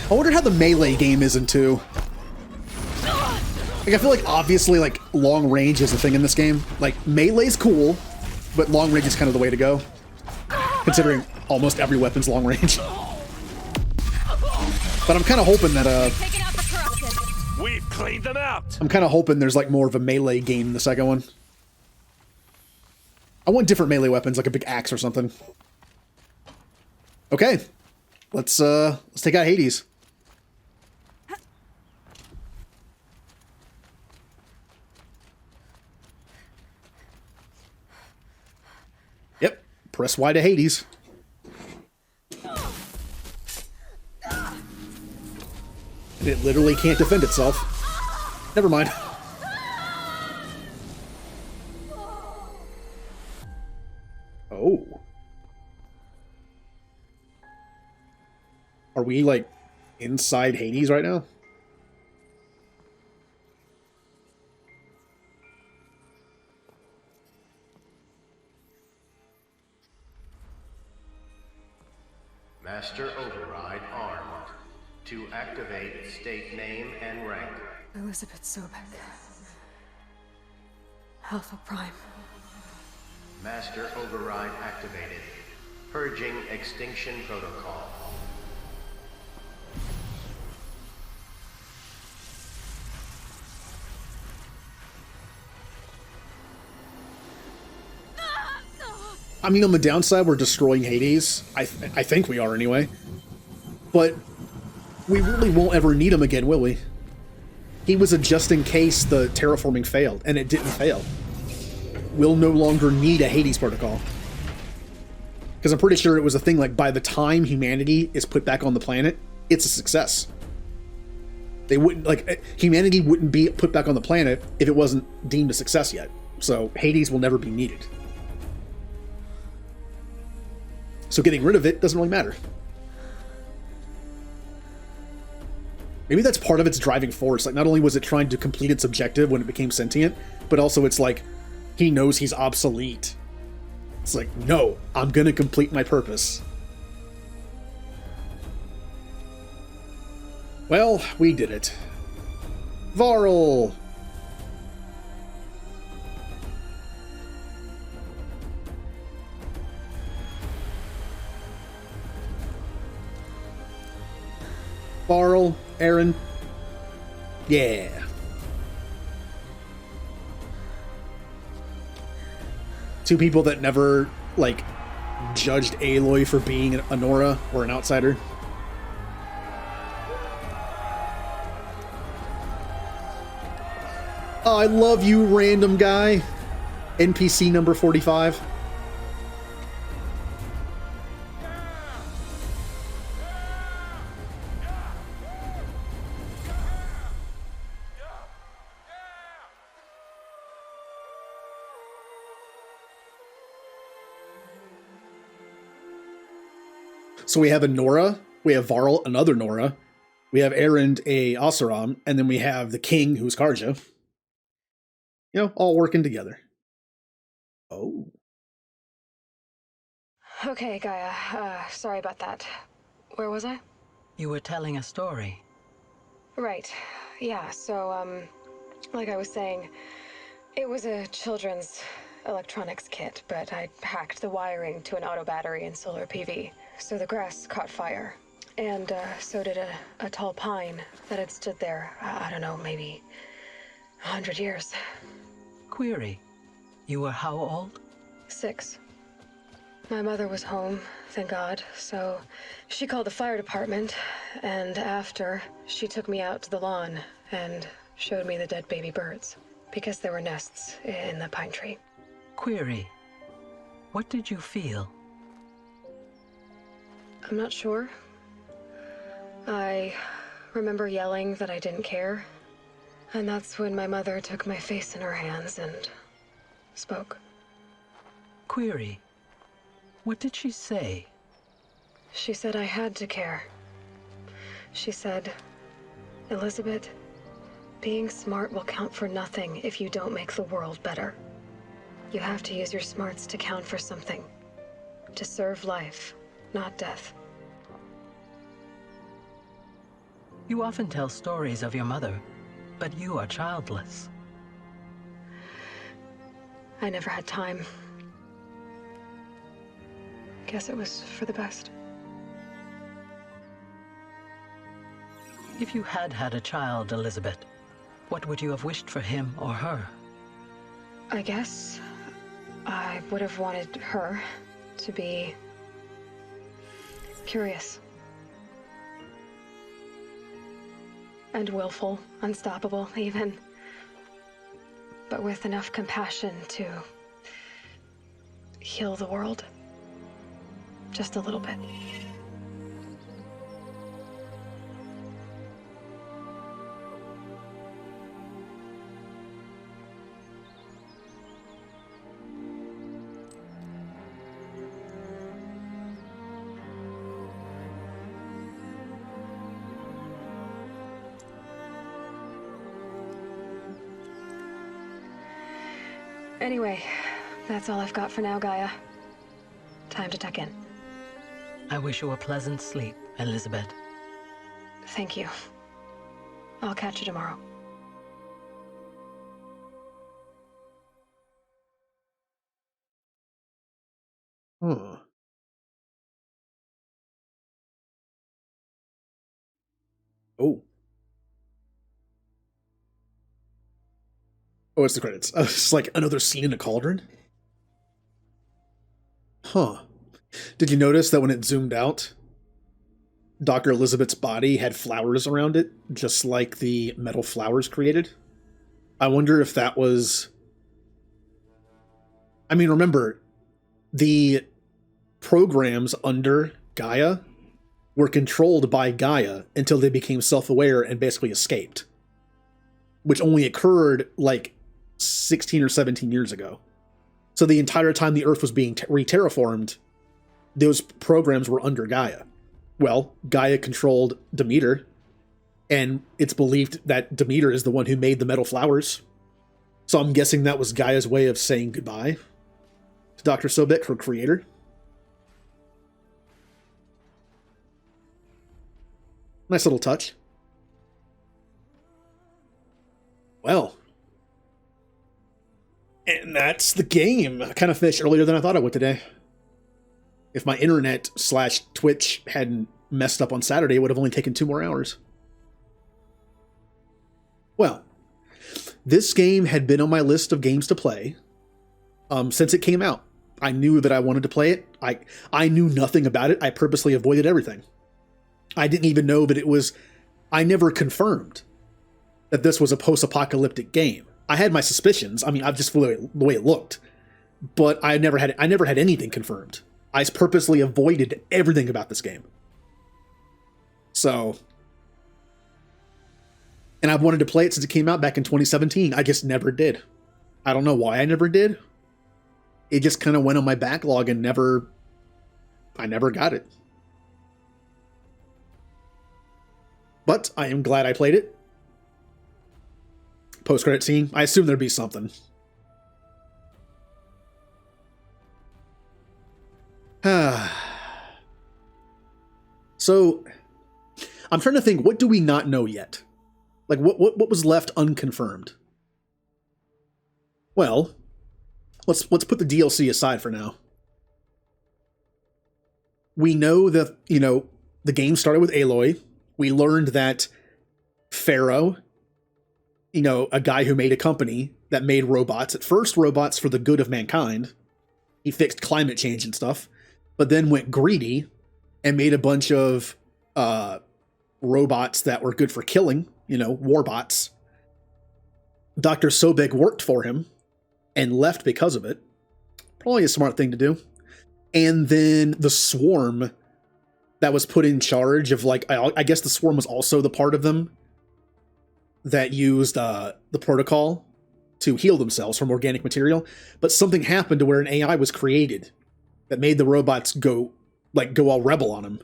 I wonder how the melee game is in 2. Like, I feel like obviously, like, long range is the thing in this game. Like, melee's cool, but long range is kind of the way to go. Considering almost every weapon's long range. But I'm kind of hoping that,
We've cleaned them out.
I'm kind of hoping there's, like, more of a melee game in the second one. I want different melee weapons, like a big axe or something. Okay. Let's take out Hades. Yep. Press Y to Hades. And it literally can't defend itself. Never mind. Oh. Are we, like, inside Hades right now?
Master Override armed. To activate, state name and rank.
Elizabeth Sobek. Alpha Prime.
Master Override activated. Purging Extinction Protocol.
I mean, on the downside, we're destroying Hades. I think we are anyway. But we really won't ever need him again, will we? He was a just in case the terraforming failed, and it didn't fail. We'll no longer need a Hades protocol. Because I'm pretty sure it was a thing like by the time humanity is put back on the planet, it's a success. They wouldn't, like, humanity wouldn't be put back on the planet if it wasn't deemed a success yet. So Hades will never be needed. So getting rid of it doesn't really matter. Maybe that's part of its driving force. Like, not only was it trying to complete its objective when it became sentient, but also it's like, he knows he's obsolete. It's like, no, I'm gonna complete my purpose. Well, we did it. Varl! Varl, Aaron. Yeah. Two people that never, like, judged Aloy for being a Nora or an outsider. Oh, I love you, random guy. NPC number 45. So we have a Nora, we have Varl, another Nora, we have Erend, a Oseram, and then we have the king, who's Karja. You know, all working together. Oh.
Okay, Gaia. Sorry about that. Where was I?
You were telling a story.
Right. Yeah, so, like I was saying, it was a children's electronics kit, but I hacked the wiring to an auto battery and solar PV. So the grass caught fire. And, so did a tall pine that had stood there, I don't know, maybe 100 years.
Query. You were how old?
6. My mother was home, thank God, so she called the fire department, and after, she took me out to the lawn and showed me the dead baby birds, because there were nests in the pine tree.
Query. What did you feel?
I'm not sure. I remember yelling that I didn't care, and that's when my mother took my face in her hands and spoke.
Query. What did she say?
She said I had to care. She said, Elizabeth, being smart will count for nothing if you don't make the world better. You have to use your smarts to count for something. To serve life, not death.
You often tell stories of your mother, but you are childless.
I never had time. Guess it was for the best.
If you had had a child, Elizabeth, what would you have wished for him or her?
I guess I would have wanted her to be curious. And willful, unstoppable, even. But with enough compassion to heal the world. Just a little bit. Anyway, that's all I've got for now, Gaia. Time to tuck in.
I wish you a pleasant sleep, Elizabeth.
Thank you. I'll catch you tomorrow.
Huh. Oh. Oh, it's the credits. It's like another scene in a cauldron? Huh. Did you notice that when it zoomed out, Dr. Elizabeth's body had flowers around it, just like the metal flowers created? I wonder if that was... I mean, remember, the programs under Gaia were controlled by Gaia until they became self-aware and basically escaped. Which only occurred, like, 16 or 17 years ago. So the entire time the Earth was being re-terraformed, those programs were under Gaia. Well, Gaia controlled Demeter, And it's believed that Demeter is the one who made the metal flowers. So I'm guessing that was Gaia's way of saying goodbye to Dr. Sobek, her creator. Nice little touch. Well. And that's the game. I kind of finished earlier than I thought I would today. If my internet / Twitch hadn't messed up on Saturday, it would have only taken 2 more hours. Well, this game had been on my list of games to play since it came out. I knew that I wanted to play it. I knew nothing about it. I purposely avoided everything. I didn't even know that it was... I never confirmed that this was a post-apocalyptic game. I had my suspicions. I mean, I just the way it looked. But I never had anything confirmed. I purposely avoided everything about this game. So... And I've wanted to play it since it came out back in 2017. I just never did. I don't know why I never did. It just kind of went on my backlog and I never got it. But I am glad I played it. Post-credit scene. I assume there'd be something. So, I'm trying to think, what do we not know yet? Like, what was left unconfirmed? Well, let's put the DLC aside for now. We know that, the game started with Aloy. We learned that Pharaoh, a guy who made a company that made robots, at first robots for the good of mankind. He fixed climate change and stuff, but then went greedy and made a bunch of robots that were good for killing, warbots. Dr. Sobek worked for him and left because of it. Probably a smart thing to do. And then the Swarm that was put in charge of, I guess the Swarm was also the part of them that used the protocol to heal themselves from organic material. But something happened to where an AI was created that made the robots go all rebel on them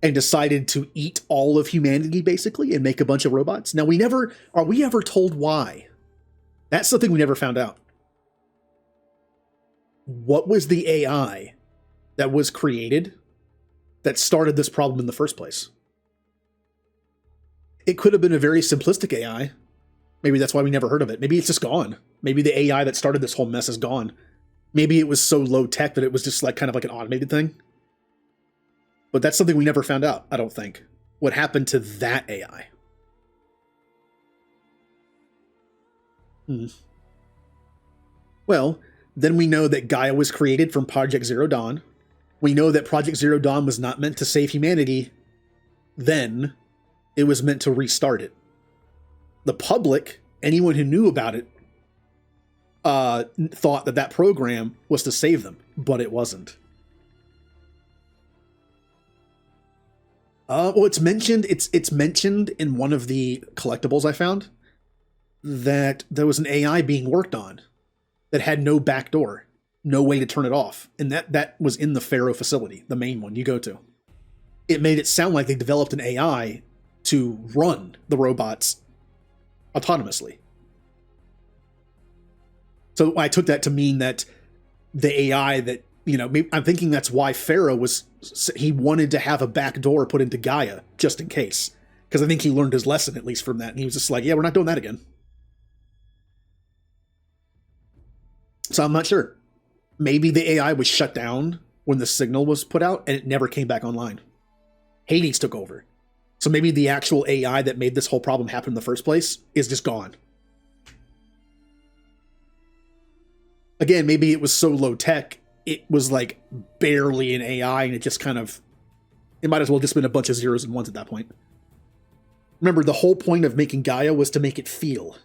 and decided to eat all of humanity, basically, and make a bunch of robots. Now, are we ever told why? That's something we never found out. What was the AI that was created that started this problem in the first place? It could have been a very simplistic AI. Maybe that's why we never heard of it. Maybe it's just gone. Maybe the AI that started this whole mess is gone. Maybe it was so low tech that it was just kind of like an automated thing. But that's something we never found out, I don't think. What happened to that AI? Well, then we know that Gaia was created from Project Zero Dawn. We know that Project Zero Dawn was not meant to save humanity. Then it was meant to restart it. The public, anyone who knew about it, thought that program was to save them, but it wasn't. Well, it's mentioned in one of the collectibles I found that there was an AI being worked on that had no backdoor, no way to turn it off. And that was in the Pharaoh facility, the main one you go to. It made it sound like they developed an AI to run the robots autonomously. So I took that to mean that the AI that, I'm thinking that's why Pharaoh he wanted to have a backdoor put into Gaia, just in case. Because I think he learned his lesson, at least from that. And he was just like, yeah, we're not doing that again. So I'm not sure. Maybe the AI was shut down when the signal was put out and it never came back online. Hades took over. So maybe the actual AI that made this whole problem happen in the first place is just gone. Again, maybe it was so low tech, it was barely an AI and it might as well have just been a bunch of zeros and ones at that point. Remember, the whole point of making Gaia was to make it feel.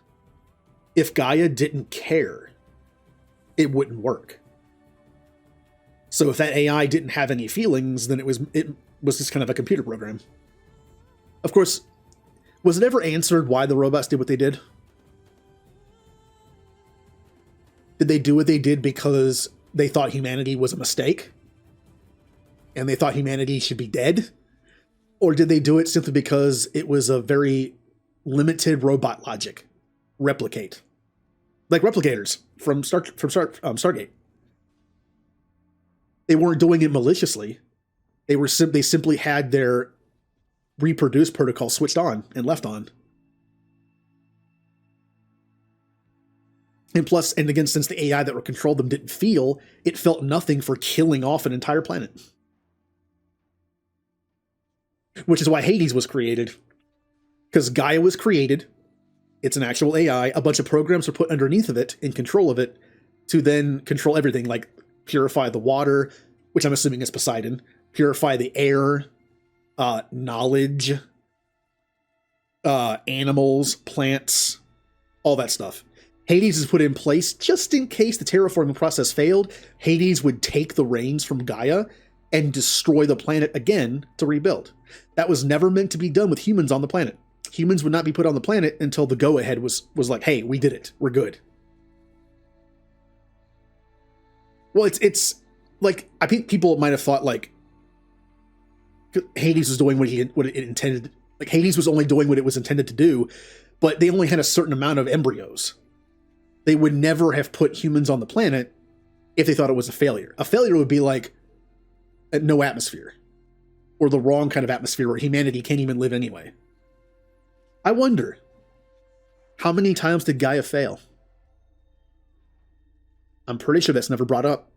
If Gaia didn't care, it wouldn't work. So if that AI didn't have any feelings, then it was just kind of a computer program. Of course, was it ever answered why the robots did what they did? Did they do what they did because they thought humanity was a mistake? And they thought humanity should be dead? Or did they do it simply because it was a very limited robot logic? Replicate. Like replicators from Stargate. They weren't doing it maliciously. They simply had their reproduce protocol switched on and left on. And plus, and again, since the AI that controlled them didn't feel, it felt nothing for killing off an entire planet. Which is why Hades was created. Because Gaia was created. It's an actual AI. A bunch of programs are put underneath of it, in control of it, to then control everything, like purify the water, which I'm assuming is Poseidon, purify the air, knowledge, animals, plants, all that stuff. Hades is put in place just in case the terraforming process failed. Hades would take the reins from Gaia and destroy the planet again to rebuild. That was never meant to be done with humans on the planet. Humans would not be put on the planet until the go-ahead was like, hey, we did it. We're good. Well, it's like, I think people might have thought like Hades was doing what it intended. Like Hades was only doing what it was intended to do, but they only had a certain amount of embryos. They would never have put humans on the planet if they thought it was a failure. A failure would be like no atmosphere, or the wrong kind of atmosphere where humanity can't even live anyway. I wonder, how many times did Gaia fail? I'm pretty sure that's never brought up.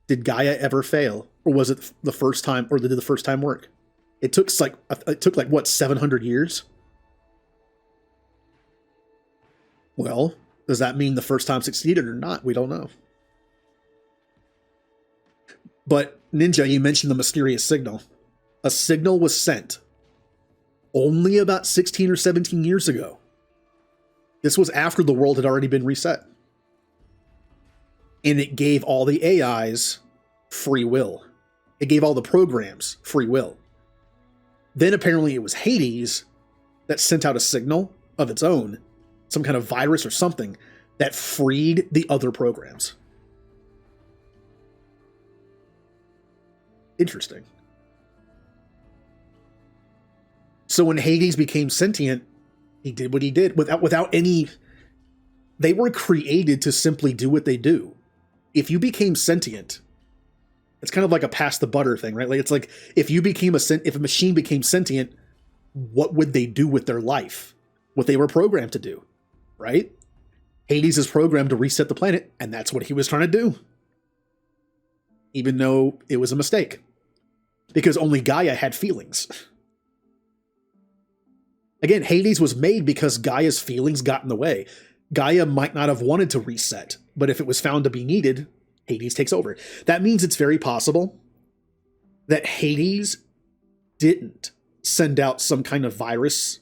Did Gaia ever fail? Or was it the first time, or did the first time work? It took like what, 700 years? Well, does that mean the first time succeeded or not? We don't know. But Ninja, you mentioned the mysterious signal. A signal was sent only about 16 or 17 years ago. This was after the world had already been reset. And it gave all the AIs free will. It gave all the programs free will. Then apparently it was Hades that sent out a signal of its own, some kind of virus or something, that freed the other programs. Interesting. So when Hades became sentient, he did what he did without any... They were created to simply do what they do. If you became sentient, it's kind of like a pass the butter thing, right? Like it's like if a machine became sentient, what would they do with their life? What they were programmed to do, right? Hades is programmed to reset the planet, and that's what he was trying to do. Even though it was a mistake. Because only Gaia had feelings. Again, Hades was made because Gaia's feelings got in the way. Gaia might not have wanted to reset, but if it was found to be needed, Hades takes over. That means it's very possible that Hades didn't send out some kind of virus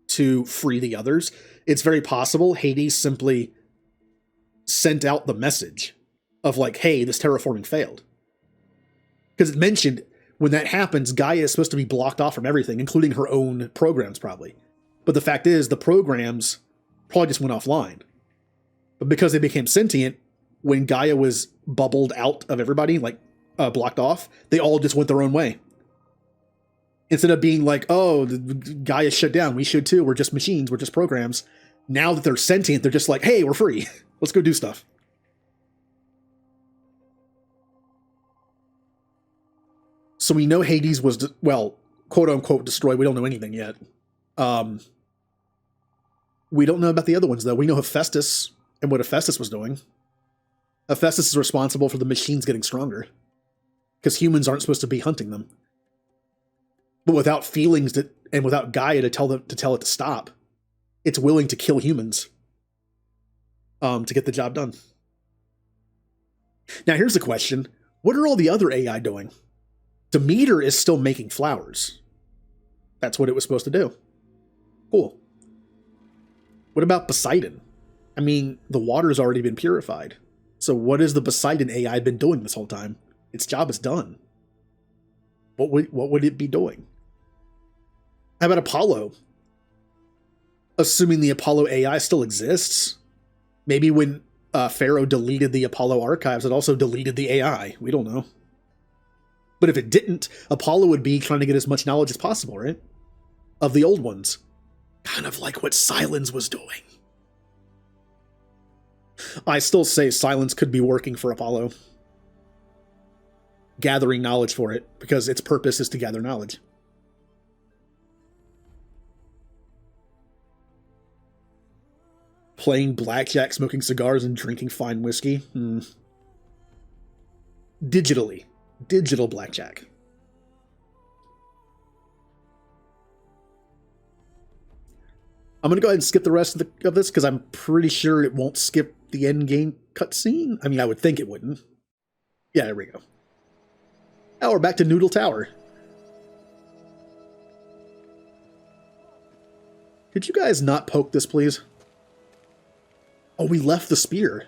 to free the others. It's very possible Hades simply sent out the message of like, hey, this terraforming failed. Because it mentioned when that happens, Gaia is supposed to be blocked off from everything, including her own programs probably. But the fact is, the programs probably just went offline. But because they became sentient, when Gaia was bubbled out of everybody, like blocked off, they all just went their own way. Instead of being like, oh, Gaia shut down, we should too, we're just machines, we're just programs. Now that they're sentient, they're just like, hey, we're free. Let's go do stuff. So we know Hades was, well, quote unquote destroyed. We don't know anything yet. We don't know about the other ones, though. We know Hephaestus and what Hephaestus was doing. Hephaestus is responsible for the machines getting stronger. Because humans aren't supposed to be hunting them. But without feelings and without Gaia to tell it to stop, it's willing to kill humans to get the job done. Now here's the question. What are all the other AI doing? Demeter is still making flowers. That's what it was supposed to do. Cool. What about Poseidon? I mean, the water's already been purified. So what has the Poseidon AI been doing this whole time? Its job is done. What would it be doing? How about Apollo? Assuming the Apollo AI still exists. Maybe when Pharaoh deleted the Apollo archives, it also deleted the AI. We don't know. But if it didn't, Apollo would be trying to get as much knowledge as possible, right? Of the old ones. Kind of like what Silence was doing. I still say Silence could be working for Apollo. Gathering knowledge for it, because its purpose is to gather knowledge. Playing blackjack, smoking cigars, and drinking fine whiskey. Digitally. Digital blackjack. I'm going to go ahead and skip the rest of this, because I'm pretty sure it won't skip the end game cutscene. I mean, I would think it wouldn't. Yeah, there we go. Now we're back to Noodle Tower. Could you guys not poke this, please? Oh, we left the spear.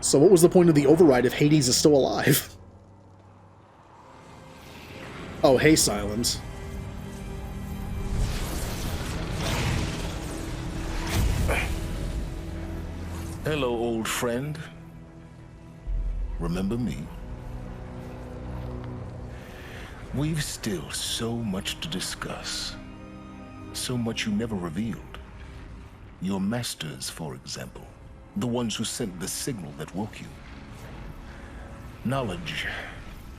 So what was the point of the override if Hades is still alive? Oh, hey, Silence.
Hello, old friend. Remember me? We've still so much to discuss. So much you never revealed. Your masters, for example. The ones who sent the signal that woke you. Knowledge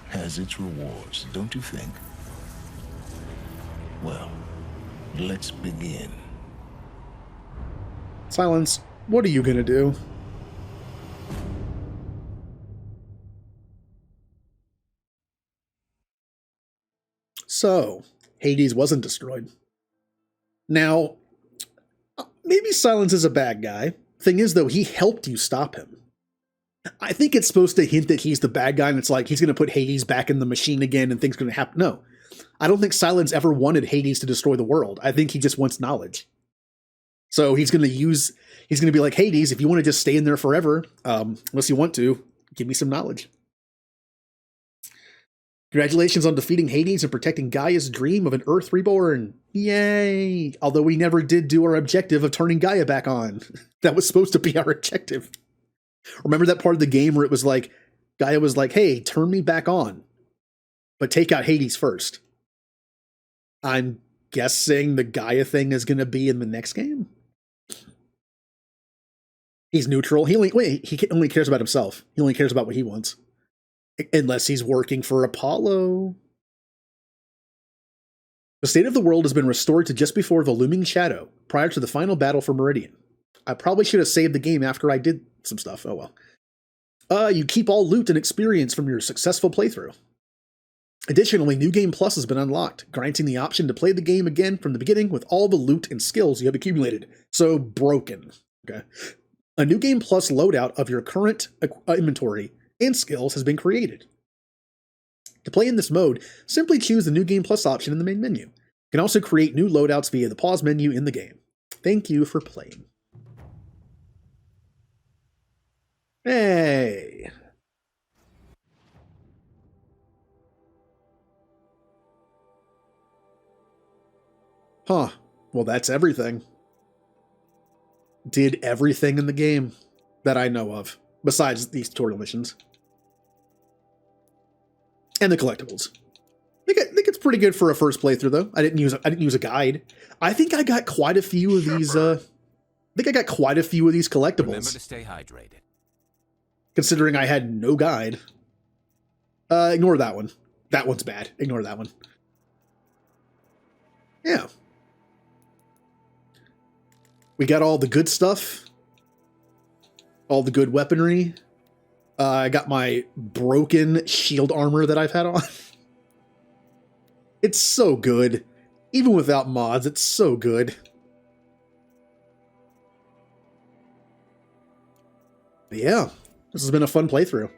has its rewards, don't you think? Well, let's begin.
Silence, what are you gonna do? So, Hades wasn't destroyed. Now, maybe Silence is a bad guy. Thing is, though, he helped you stop him. I think it's supposed to hint that he's the bad guy, and it's like he's going to put Hades back in the machine again, and things are going to happen. No. I don't think Silence ever wanted Hades to destroy the world. I think he just wants knowledge. So he's going to be like, Hades, if you want to just stay in there forever, unless you want to, give me some knowledge. Congratulations on defeating Hades and protecting Gaia's dream of an Earth reborn. Yay! Although we never did do our objective of turning Gaia back on. That was supposed to be our objective. Remember that part of the game where it was like, Gaia was like, hey, turn me back on, but take out Hades first. I'm guessing the Gaia thing is going to be in the next game. He's neutral. He only cares about himself. He only cares about what he wants. Unless he's working for Apollo. The state of the world has been restored to just before the looming shadow, prior to the final battle for Meridian. I probably should have saved the game after I did some stuff. Oh well. You keep all loot and experience from your successful playthrough. Additionally, New Game Plus has been unlocked, granting the option to play the game again from the beginning with all the loot and skills you have accumulated. So, broken. Okay. A New Game Plus loadout of your current inventory and skills has been created. To play in this mode, simply choose the New Game Plus option in the main menu. You can also create new loadouts via the pause menu in the game. Thank you for playing. Hey! Huh. Well, that's everything. Did everything in the game that I know of, besides these tutorial missions. And the collectibles. I think it's pretty good for a first playthrough, though. I didn't use a guide. I think I got quite a few of these. Collectibles.
Remember to stay hydrated.
Considering I had no guide. Ignore that one. That one's bad. Ignore that one. Yeah. We got all the good stuff. All the good weaponry. I got my broken shield armor that I've had on. It's so good. Even without mods, it's so good. But yeah, this has been a fun playthrough.